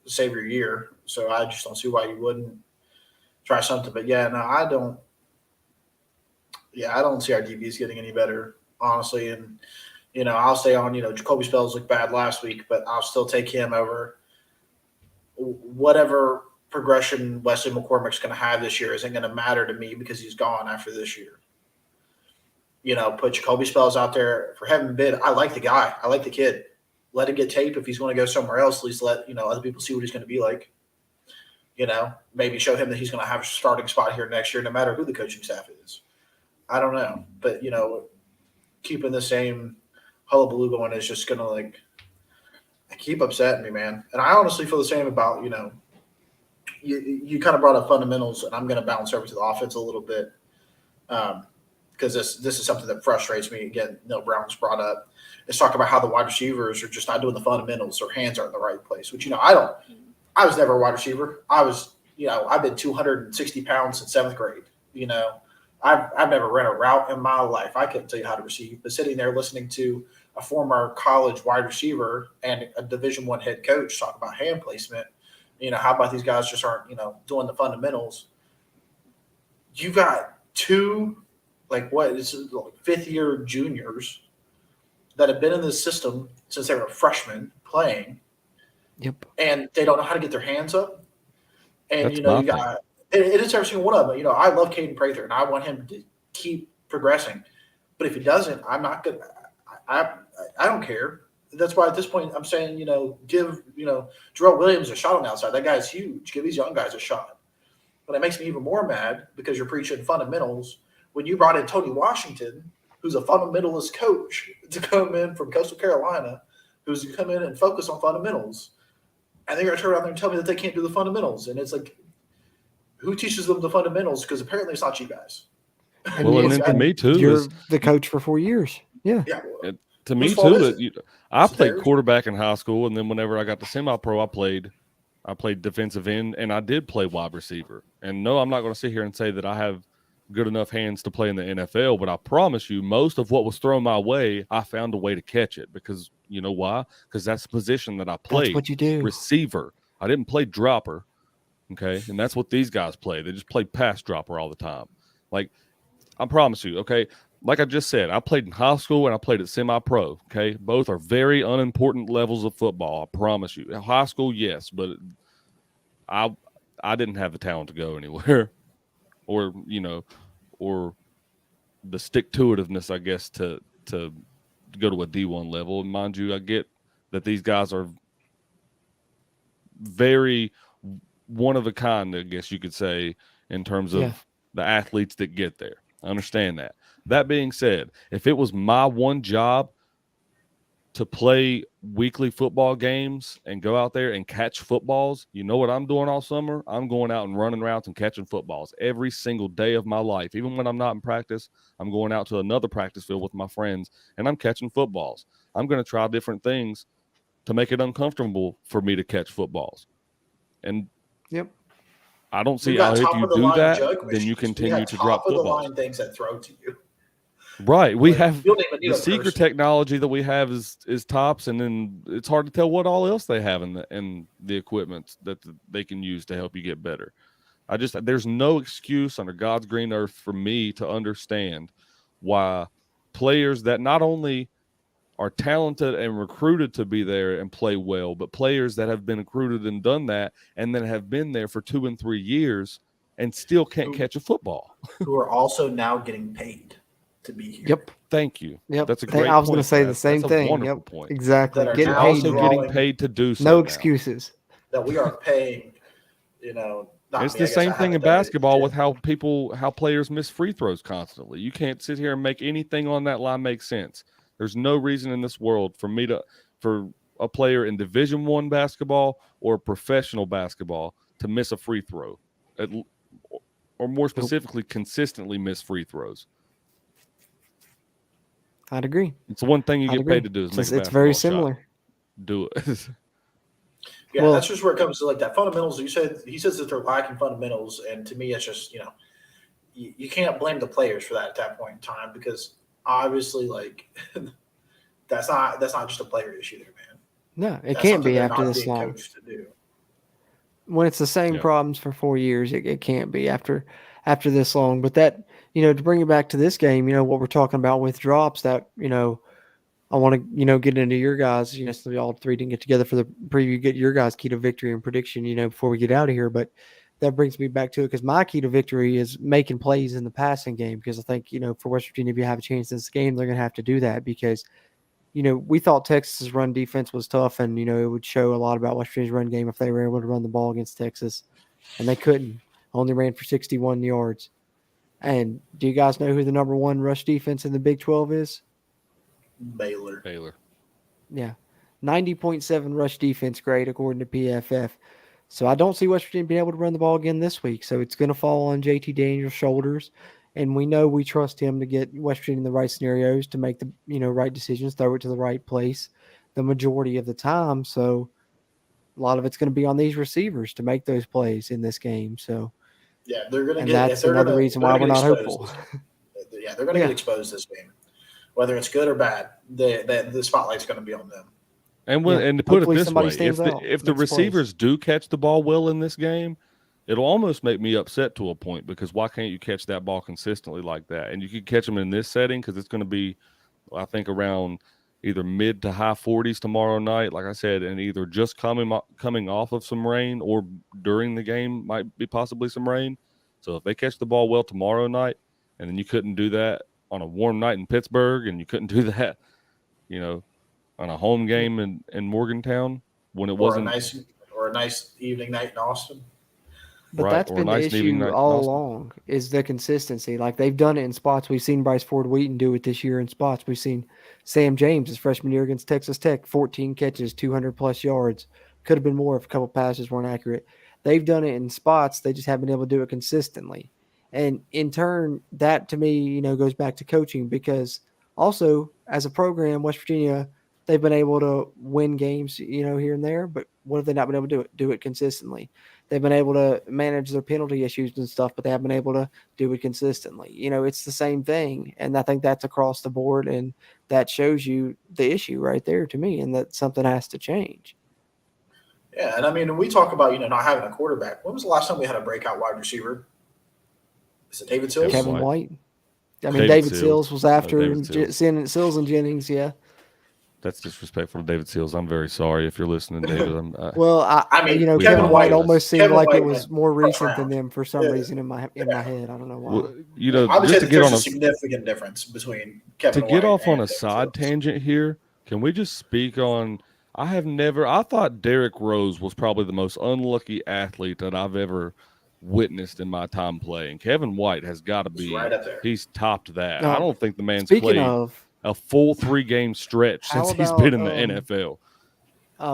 save your year. So I just don't see why you wouldn't try something. But yeah, no, I don't. Yeah, I don't see our DBs getting any better, honestly. And I'll stay on. Jacoby Spells looked bad last week, but I'll still take him over whatever progression Wesley McCormick's going to have this year. Isn't going to matter to me because he's gone after this year. Put Jacoby Spells out there. For heaven forbid, I like the guy. I like the kid. Let him get tape. If he's going to go somewhere else, at least let other people see what he's going to be like. Maybe show him that he's going to have a starting spot here next year, no matter who the coaching staff is. I don't know, but keeping the same hullabaloo going is just going to keep upsetting me, man. And I honestly feel the same about you kind of brought up fundamentals, and I'm going to bounce over to the offense a little bit because this is something that frustrates me. Again, Brown's brought up. Let's talk about how the wide receivers are just not doing the fundamentals, or hands aren't in the right place, which, I was never a wide receiver. I was, I've been 260 pounds since 7th grade. I've never ran a route in my life. I couldn't tell you how to receive. But sitting there listening to a former college wide receiver and a Division I head coach talk about hand placement, how about these guys just aren't, doing the fundamentals? You got two, fifth-year juniors that have been in this system since they were freshmen playing. Yep. And they don't know how to get their hands up. And, That's you got – it is every single one of them. I love Caden Prather, and I want him to keep progressing. But if he doesn't, I'm not going to – I don't care. That's why at this point I'm saying, give, Jarrell Williams a shot on the outside. That guy's huge. Give these young guys a shot. But it makes me even more mad because you're preaching fundamentals when you brought in Tony Washington, who's a fundamentalist coach, to come in from Coastal Carolina, who's to come in and focus on fundamentals. And they're going to turn around there and tell me that they can't do the fundamentals. And it's like, who teaches them the fundamentals? Because apparently it's not you guys. Well, and then to me, too. You're the coach for 4 years. Yeah. To me, too, I played quarterback in high school, and then whenever I got to semi-pro, I played defensive end, and I did play wide receiver. And no, I'm not going to sit here and say that I have good enough hands to play in the NFL, but I promise you, most of what was thrown my way, I found a way to catch it. Because you know why? Because that's the position that I played. That's what you do. Receiver. I didn't play dropper. Okay, and that's what these guys play. They just play pass dropper all the time. I promise you, okay, like I just said, I played in high school and I played at semi-pro, okay? Both are very unimportant levels of football, I promise you. High school, yes, but I didn't have the talent to go anywhere or the stick-to-itiveness, I guess, to go to a D1 level. And mind you, I get that these guys are very one of a kind, I guess you could say, in terms of the athletes that get there. I understand that. That being said, if it was my one job to play weekly football games and go out there and catch footballs, you know what I'm doing all summer? I'm going out and running routes and catching footballs every single day of my life. Even when I'm not in practice, I'm going out to another practice field with my friends, and I'm catching footballs. I'm going to try different things to make it uncomfortable for me to catch footballs. And I don't see We've got how if top you of the do line that, jug then you machines. continue we got to top drop of the footballs. line things that throw to you. Right. We have you don't even need the a secret person. technology that we have is tops, and then it's hard to tell what all else they have in the equipment that they can use to help you get better. There's no excuse under God's green earth for me to understand why players that not only are talented and recruited to be there and play well, but players that have been recruited and done that and then have been there for 2 and 3 years and still can't catch a football. Who are also now getting paid to be here. Yep. Thank you. Yep. That's a great I was going to point, say Brad. the same That's a thing. wonderful Yep. point. Exactly. That are Getting now paid. Also drawing- getting paid to do so No now. excuses. That we are paying, not It's me, the I guess I same thing haven't in done it basketball yet. with how players miss free throws constantly. You can't sit here and make anything on that line make sense. There's no reason in this world for a player in Division I basketball or professional basketball to miss a free throw, or more specifically, consistently miss free throws. I'd agree. It's the one thing you I'd get agree. paid to do is make a It's basketball very shot. similar. Do it. Yeah, Well- that's just where it comes to like that fundamentals. He says that they're lacking fundamentals, and to me, it's just you can't blame the players for that at that point in time because obviously, like that's not just a player issue there, man. No, it That's can't something be they're after not this being long. coached to do. When it's the same Yeah. problems for 4 years, it can't be after this long. But that, to bring it back to this game, what we're talking about with drops, that, I want to, get into your guys, so we all three didn't get together for the preview, get your guys' key to victory and prediction, before we get out of here. But that brings me back to it because my key to victory is making plays in the passing game because I think, for West Virginia, if you have a chance in this game, they're going to have to do that because we thought Texas's run defense was tough and, it would show a lot about West Virginia's run game if they were able to run the ball against Texas. And they couldn't. Only ran for 61 yards. And do you guys know who the number one rush defense in the Big 12 is? Baylor. Yeah. 90.7 rush defense grade according to PFF. So I don't see West Virginia being able to run the ball again this week. So it's going to fall on JT Daniels' shoulders. And we know we trust him to get West Virginia in the right scenarios to make the right decisions, throw it to the right place the majority of the time. So a lot of it's going to be on these receivers to make those plays in this game. So Yeah, they're going to and get. that's another reason why we're not hopeful. Yeah, they're going to get exposed this game, whether it's good or bad. The spotlight's going to be on them. And Yeah. and to put it Hopefully this somebody way, stands out, if the makes plays. receivers do catch the ball well in this game, it'll almost make me upset to a point because why can't you catch that ball consistently like that? And you could catch them in this setting because it's going to be, I think, around either mid to high 40s tomorrow night, like I said, and either just coming off of some rain or during the game might be possibly some rain. So if they catch the ball well tomorrow night, and then you couldn't do that on a warm night in Pittsburgh, and you couldn't do that, on a home game in Morgantown when it wasn't or a nice evening night in Austin. But Right, that's or a been nice the evening issue night in all Austin. along is the consistency. Like they've done it in spots. We've seen Bryce Ford Wheaton do it this year in spots. We've seen Sam James his freshman year against Texas Tech, 14 catches, 200+ yards. Could have been more if a couple passes weren't accurate. They've done it in spots. They just haven't been able to do it consistently. And in turn, that to me, goes back to coaching because also as a program, West Virginia, they've been able to win games, here and there, but what have they not been able to do it consistently? They've been able to manage their penalty issues and stuff, but they haven't been able to do it consistently. It's the same thing. And I think that's across the board. And that shows you the issue right there to me, and that something has to change. Yeah, and I mean, when we talk about not having a quarterback, when was the last time we had a breakout wide receiver? Is it David Sills? Kevin White. I mean, David David Sills. Sills was after David Sills. Sills and Jennings, yeah. That's disrespectful to David Sills. I'm very sorry if you're listening, David. Well, I mean, Kevin White almost seemed Kevin like White it was went more first recent than round. them for some reason in my head. I don't know why. I would just say to that get there's on a a significant difference between Kevin to White get off and on a David side Sills. tangent here, can we just speak on I thought Derrick Rose was probably the most unlucky athlete that I've ever witnessed in my time playing. Kevin White has got to be He's right up there. He's topped that. No, I don't think the man's Speaking played of, a full 3-game stretch How since he's about, been in the NFL.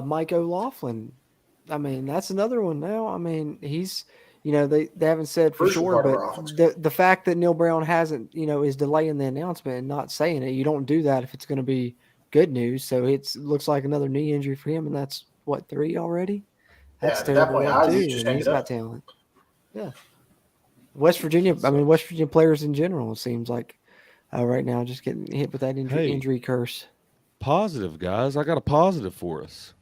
Mike O'Laughlin. I mean, that's another one now. I mean, he's, they haven't said for Crucial sure, part of our offense. but the fact that Neil Brown hasn't, is delaying the announcement and not saying it, you don't do that if it's going to be good news. So it looks like another knee injury for him, and that's 3 already. That's Yeah, at that terrible point, luck, Ozzy's too. just And hang he's it got up. talent. Yeah. West Virginia players in general, it seems like right now just getting hit with that injury curse. Positive, guys. I got a positive for us.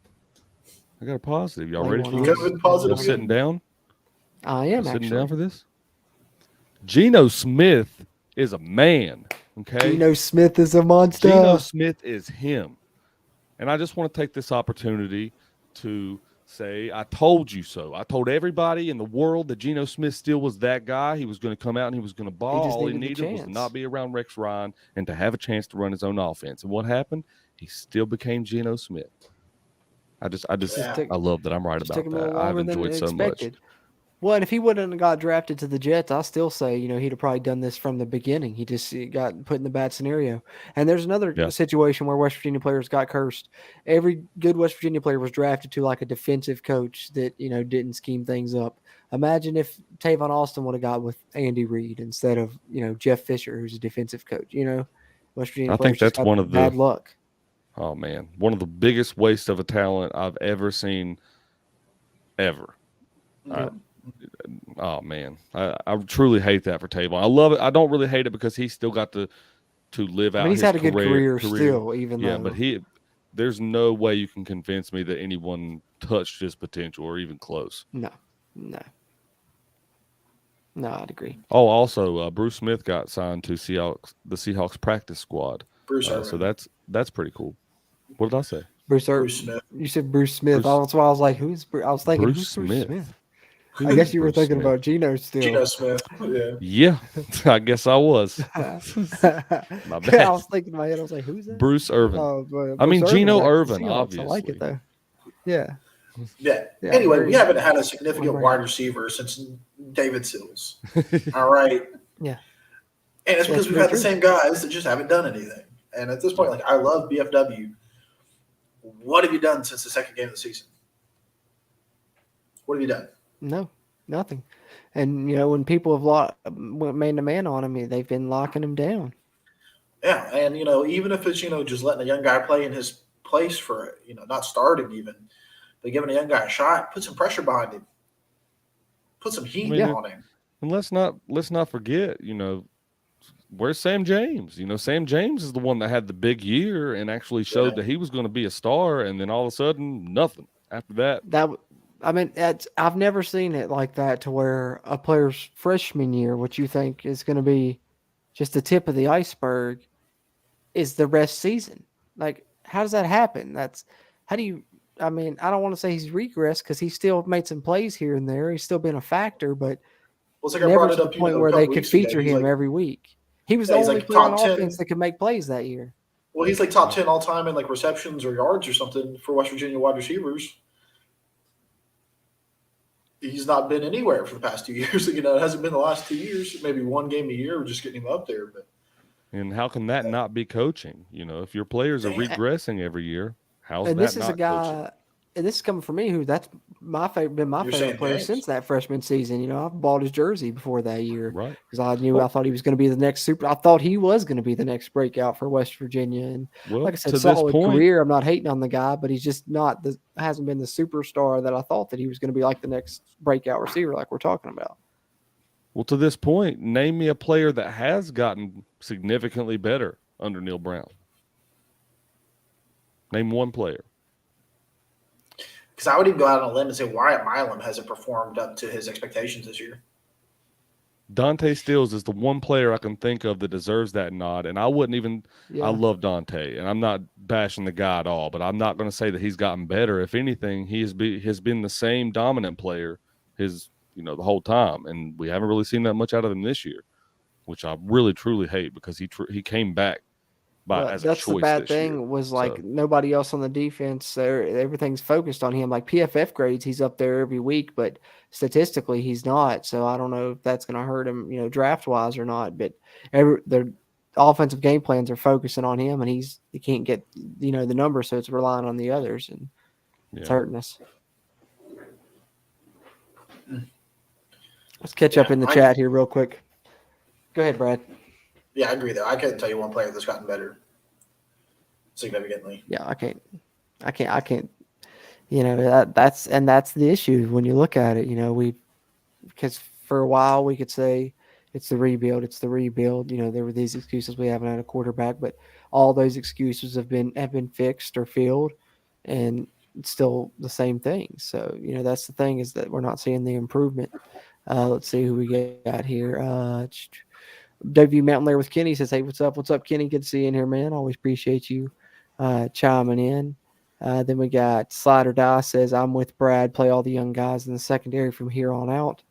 Y'all ready for this? COVID positive. Y'all sitting down? I am sitting actually. down for this? Geno Smith is a man, okay? Geno Smith is a monster. Geno Smith is him. And I just want to take this opportunity to say, I told you so. I told everybody in the world that Geno Smith still was that guy. He was going to come out and he was going to ball. All he needed was to not be around Rex Ryan and to have a chance to run his own offense. And what happened? He still became Geno Smith. I love that I'm right about that. I've enjoyed so much. Well, and if he wouldn't have got drafted to the Jets, I still say, he'd have probably done this from the beginning. He just got put in the bad scenario. And there's another situation where West Virginia players got cursed. Every good West Virginia player was drafted to like a defensive coach that, didn't scheme things up. Imagine if Tavon Austin would have got with Andy Reid instead of, Jeff Fisher, who's a defensive coach. West Virginia I think that's one of the bad luck. Oh, man. One of the biggest wastes of a talent I've ever seen ever. Oh, man. I truly hate that for Tavon. I love it. I don't really hate it because he still got to live out his career. He's had a good career still, even though. Yeah, but there's no way you can convince me that anyone touched his potential or even close. No, I'd agree. Oh, also, Bruce Smith got signed to the Seahawks practice squad. So that's pretty cool. What did I say? Bruce Smith. You said Bruce Smith. That's why I was like, who's Bruce? I was thinking, who's Bruce Smith? I guess you were thinking about Geno still. Geno Smith, yeah. I guess I was. My bad. I was thinking in my head, I was like, who's that? Bruce Irvin. Bruce Geno Irvin, Irvin, obviously. I like it, though. Yeah. Anyway, we haven't had a significant wide receiver since David Sills. All right. Yeah. And it's because we've had the same guys that just haven't done anything. And at this point, I love BFW. What have you done since the second game of the season? What have you done? No, nothing. And, when people have went man-to-man on him, they've been locking him down. Yeah, and, even if it's, just letting a young guy play in his place for, not starting even, but giving a young guy a shot, put some pressure behind him. Put some heat on him. And let's not forget, where's Sam James? Sam James is the one that had the big year and actually showed that he was going to be a star, and then all of a sudden, nothing after that. I've never seen it like that to where a player's freshman year, what you think is going to be just the tip of the iceberg, is the rest season. Like, how does that happen? I don't want to say he's regressed because he's still made some plays here and there. He's still been a factor, but never to the point where they could feature him every week. He was the only player on offense that could make plays that year. Well, he's like top 10 all time in receptions or yards or something for West Virginia wide receivers. He's not been anywhere for the past 2 years. It hasn't been the last 2 years. Maybe one game a year. We're just getting him up there. And how can that not be coaching? If your players are regressing every year, how's and that this is not a guy, coaching? And this is coming from me, who that's been my favorite player since that freshman season. I've bought his jersey before that year, right? Because I thought he was going to be the next I thought he was going to be the next breakout for West Virginia. And like I said, solid career. I'm not hating on the guy, but he's just hasn't been the superstar that I thought that he was going to be, like the next breakout receiver, like we're talking about. Well, to this point, name me a player that has gotten significantly better under Neil Brown. Name one player. Because I would even go out on a limb and say Wyatt Milam hasn't performed up to his expectations this year. Dante Stills is the one player I can think of that deserves that nod, and I wouldn't even I love Dante, and I'm not bashing the guy at all, but I'm not going to say that he's gotten better. If anything, he has been the same dominant player the whole time, and we haven't really seen that much out of him this year, which I really truly hate because he came back as a choice. That's the bad thing was nobody else on the defense there. Everything's focused on him. Like PFF grades, he's up there every week, but statistically he's not. So I don't know if that's going to hurt him, draft wise or not. But their offensive game plans are focusing on him, and he can't get the numbers, so it's relying on the others, and it's hurting us. Let's catch up in the chat here real quick. Go ahead, Brad. Yeah, I agree there. I couldn't tell you one player that's gotten better significantly. Yeah, I can't. That's the issue when you look at it. Because for a while we could say it's the rebuild. It's the rebuild. There were these excuses we haven't had a quarterback, but all those excuses have been fixed or filled, and it's still the same thing. So that's the thing, is that we're not seeing the improvement. Let's see who we got here. WVU Mountaineer with Kenny says, "Hey, what's up? What's up, Kenny? Good to see you in here, man. Always appreciate you chiming in." Then we got Slider Die says, "I'm with Brad. Play all the young guys in the secondary from here on out.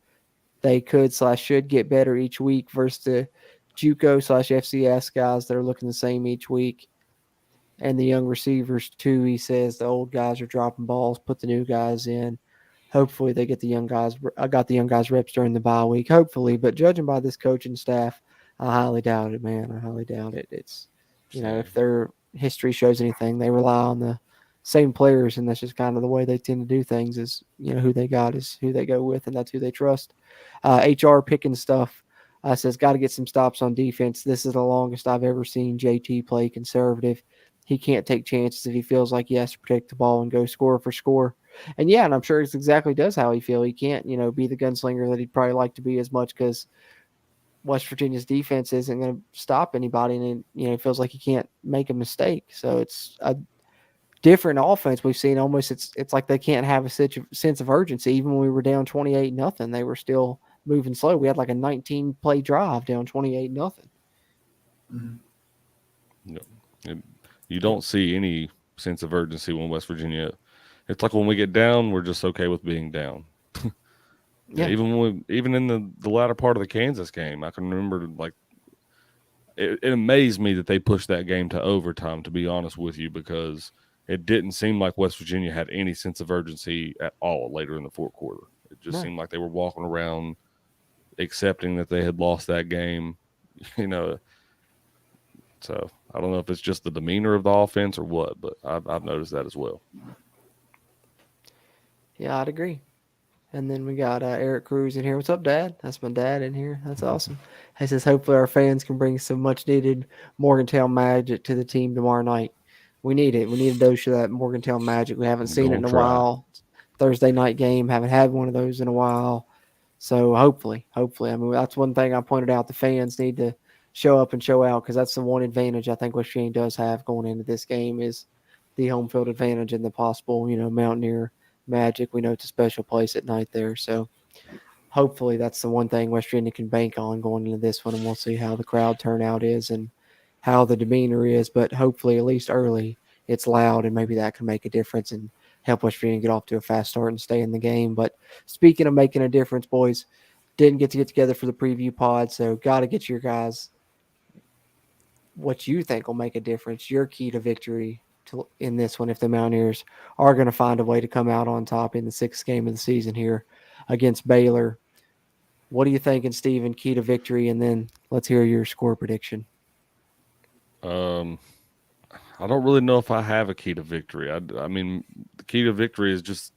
They could/should get better each week versus the JUCO/FCS guys that are looking the same each week. And the young receivers too." He says the old guys are dropping balls. Put the new guys in. Hopefully they get the young guys. I got the young guys reps during the bye week. Hopefully, but judging by this coaching staff, I highly doubt it, man. I highly doubt it. It's, if their history shows anything, they rely on the same players, and that's just kind of the way they tend to do things. Is who they got is who they go with, and that's who they trust. HR picking stuff says, "Got to get some stops on defense. This is the longest I've ever seen JT play conservative. He can't take chances if he feels like he has to protect the ball and go score for score." And and I'm sure it's exactly does how he feel. He can't, be the gunslinger that he'd probably like to be as much, because West Virginia's defense isn't going to stop anybody, and it feels like he can't make a mistake. So it's a different offense we've seen. Almost it's like they can't have a sense of urgency. Even when we were down 28-0, they were still moving slow. We had like a 19-play drive down 28-0. No. You don't see any sense of urgency when West Virginia. It's like when we get down, we're just okay with being down. Yeah. Even in the latter part of the Kansas game, I can remember it amazed me that they pushed that game to overtime, to be honest with you, because it didn't seem like West Virginia had any sense of urgency at all later in the fourth quarter. It just seemed like they were walking around accepting that they had lost that game, So I don't know if it's just the demeanor of the offense or what, but I've noticed that as well. Yeah, I'd agree. And then we got Eric Cruz in here. What's up, Dad? That's my dad in here. That's awesome. He says, "Hopefully our fans can bring some much-needed Morgantown magic to the team tomorrow night." We need it. We need a dose of that Morgantown magic. We haven't seen it in a while. Thursday night game. Haven't had one of those in a while. So hopefully. I mean, that's one thing I pointed out. The fans need to show up and show out, because that's the one advantage I think West Virginia does have going into this game, is the home field advantage and the possible, Mountaineer magic. We know it's a special place at night there. So hopefully that's the one thing West Virginia can bank on going into this one, and we'll see how the crowd turnout is and how the demeanor is. But hopefully, at least early, it's loud, and maybe that can make a difference and help West Virginia get off to a fast start and stay in the game. But speaking of making a difference, boys, didn't get together for the preview pod, so got to get your guys what you think will make a difference, your key to victory in this one, if the Mountaineers are going to find a way to come out on top in the 6th game of the season here against Baylor. What are you thinking, Steven, key to victory? And then let's hear your score prediction. I don't really know if I have a key to victory. I mean, the key to victory is just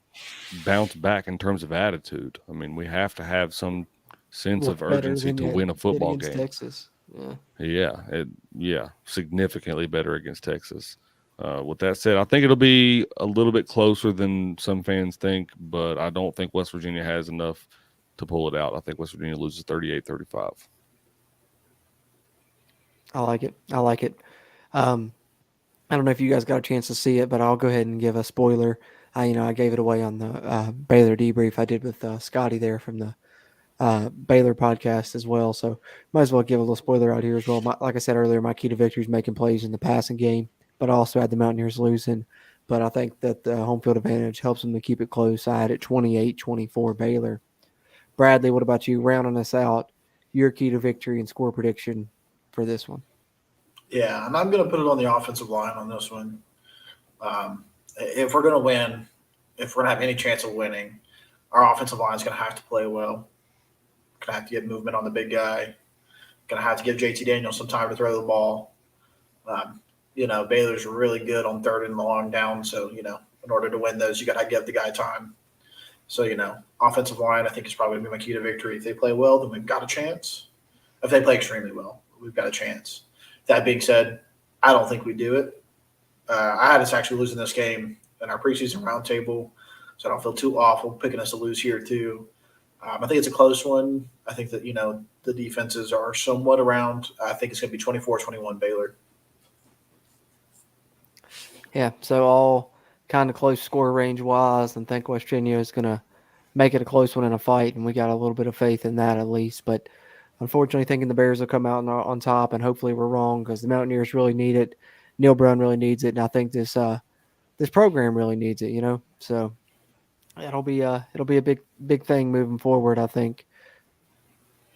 bounce back in terms of attitude. I mean, we have to have some sense of urgency to win a football game. Texas. Yeah, significantly better against Texas. With that said, I think it'll be a little bit closer than some fans think, but I don't think West Virginia has enough to pull it out. I think West Virginia loses 38-35. I like it. I don't know if you guys got a chance to see it, but I'll go ahead and give a spoiler. I gave it away on the Baylor debrief I did with Scotty there from the Baylor podcast as well. So might as well give a little spoiler out here as well. Like I said earlier, my key to victory is making plays in the passing game, but I also had the Mountaineers losing. But I think that the home field advantage helps them to keep it close. I had it 28-24 Baylor. Bradley, what about you? Rounding us out, your key to victory and score prediction for this one. Yeah, and I'm going to put it on the offensive line on this one. If we're going to win, if we're going to have any chance of winning, our offensive line is going to have to play well. Going to have to get movement on the big guy. Going to have to give JT Daniels some time to throw the ball. Baylor's really good on 3rd and long down. So, in order to win those, you got to give the guy time. So, offensive line, I think, is probably going to be my key to victory. If they play well, then we've got a chance. If they play extremely well, we've got a chance. That being said, I don't think we do it. I had us actually losing this game in our preseason roundtable, so I don't feel too awful picking us to lose here too. I think it's a close one. I think that, the defenses are somewhat around. I think it's going to be 24-21 Baylor. Yeah, so all kind of close score range wise, and think West Virginia is going to make it a close one in a fight, and we got a little bit of faith in that at least. But unfortunately, thinking the Bears will come out on top, and hopefully we're wrong because the Mountaineers really need it. Neil Brown really needs it, and I think this program really needs it. So it'll be a big thing moving forward. I think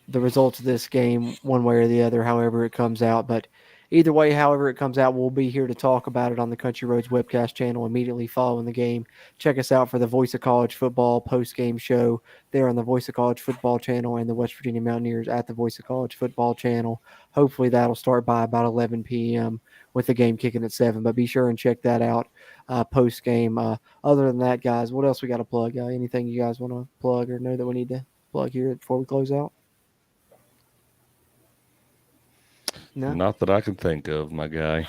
the results of this game, one way or the other, however it comes out. But either way, however it comes out, we'll be here to talk about it on the Country Roads webcast channel immediately following the game. Check us out for the Voice of College Football post-game show there on the Voice of College Football channel and the West Virginia Mountaineers at the Voice of College Football channel. Hopefully that'll start by about 11 p.m. with the game kicking at 7. But be sure and check that out post-game. Other than that, guys, what else we got to plug? Anything you guys want to plug or know that we need to plug here before we close out? No. Not that I can think of, my guy.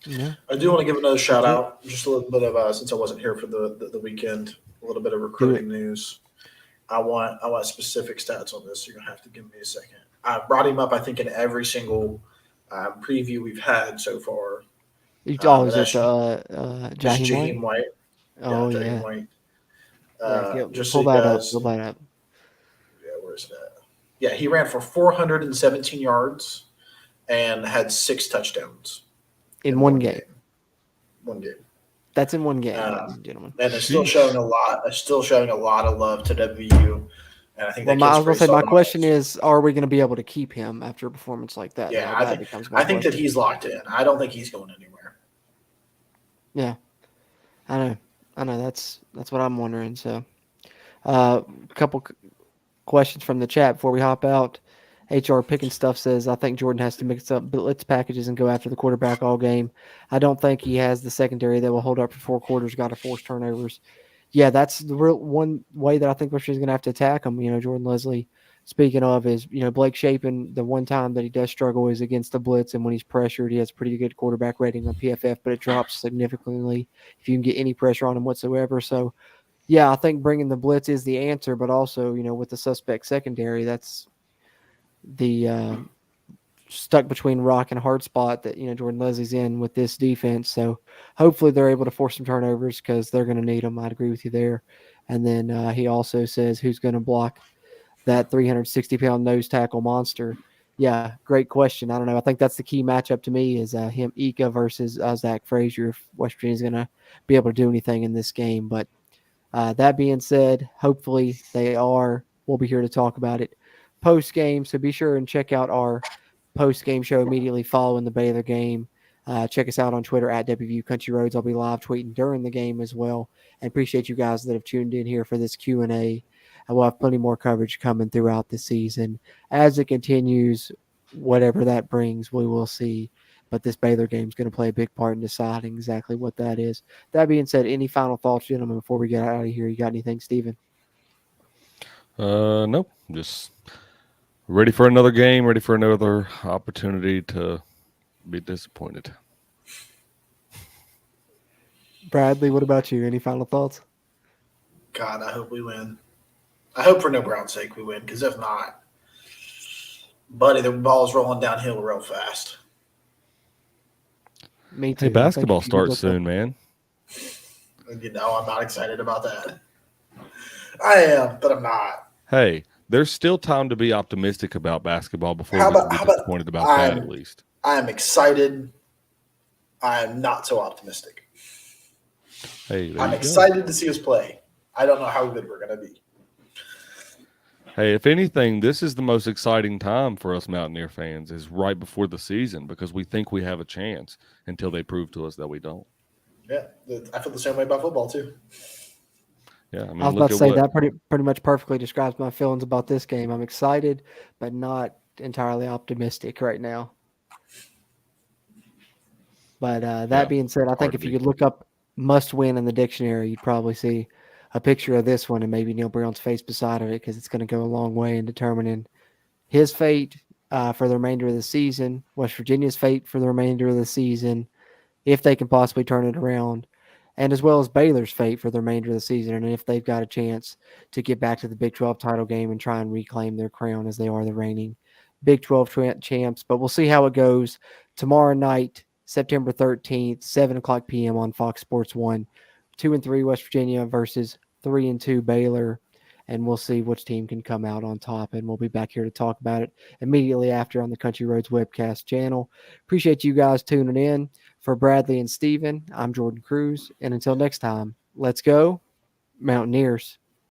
No. I do want to give another shout out, just a little bit of since I wasn't here for the weekend, a little bit of recruiting news. I want specific stats on this. You're gonna have to give me a second. I brought him up, I think, in every single preview we've had so far. Is it Jaheim White? Oh yeah. Jaheim White. Just pull so that guys, up. Pull that up. Yeah, where's that? Yeah, he ran for 417 yards and had 6 touchdowns in one game. One game. That's in one game, ladies and gentlemen. And it's still showing a lot. It's still showing a lot of love to WVU. And I think I was going to say, my question is, are we going to be able to keep him after a performance like that? Yeah, I think that he's locked in. I don't think he's going anywhere. Yeah, I know. That's what I'm wondering. So, a couple questions from the chat before we hop out. HR Picking Stuff says, I think Jordan has to mix up blitz packages and go after the quarterback all game. I don't think he has the secondary that will hold up for 4 quarters, got to force turnovers. Yeah, that's the real one way that I think West Virginia's going to have to attack him. Jordan Leslie, speaking of, is, Blake Shapen, the one time that he does struggle is against the blitz, and when he's pressured, he has a pretty good quarterback rating on PFF, but it drops significantly if you can get any pressure on him whatsoever. So, yeah, I think bringing the blitz is the answer, but also, with the suspect secondary, that's the stuck between rock and hard spot that Jordan Leslie's in with this defense. So hopefully they're able to force some turnovers because they're going to need them. I'd agree with you there. And then he also says, who's going to block that 360-pound nose tackle monster? Yeah, great question. I don't know. I think that's the key matchup to me is him, Ika versus Zach Frazier, if West Virginia's going to be able to do anything in this game. But that being said, hopefully they are. We'll be here to talk about it post game, so be sure and check out our post game show immediately following the Baylor game. Check us out on Twitter at WVU Country Roads. I'll be live tweeting during the game as well. And appreciate you guys that have tuned in here for this Q&A. And we'll have plenty more coverage coming throughout the season as it continues. Whatever that brings, we will see. But this Baylor game is going to play a big part in deciding exactly what that is. That being said, any final thoughts, gentlemen, before we get out of here? You got anything, Steven? Nope. Just ready for another game, ready for another opportunity to be disappointed. Bradley, what about you? Any final thoughts? God, I hope we win. I hope for no Brown's sake we win, because if not, buddy, the ball's rolling downhill real fast. Me too. Hey, basketball starts soon, man. I'm not excited about that. I am, but I'm not. Hey, there's still time to be optimistic about basketball before we get disappointed about that, at least. I am excited. I am not so optimistic. Hey, I'm excited to see us play. I don't know how good we're going to be. Hey, if anything, this is the most exciting time for us Mountaineer fans, is right before the season, because we think we have a chance until they prove to us that we don't. Yeah, I feel the same way about football, too. Yeah, I mean, I was about to say that pretty much perfectly describes my feelings about this game. I'm excited, but not entirely optimistic right now. But that being said, I think if you could look up must win in the dictionary, you'd probably see a picture of this one and maybe Neil Brown's face beside of it, because it's going to go a long way in determining his fate for the remainder of the season, West Virginia's fate for the remainder of the season, if they can possibly turn it around, and as well as Baylor's fate for the remainder of the season, and if they've got a chance to get back to the Big 12 title game and try and reclaim their crown as they are the reigning Big 12 champs. But we'll see how it goes tomorrow night, September 13th, 7 o'clock p.m. on Fox Sports 1. 2-3 West Virginia versus 3-2 Baylor, and we'll see which team can come out on top. And we'll be back here to talk about it immediately after on the Country Roads webcast channel. Appreciate you guys tuning in. For Bradley and Steven, I'm Jordan Cruz. And until next time, let's go, Mountaineers.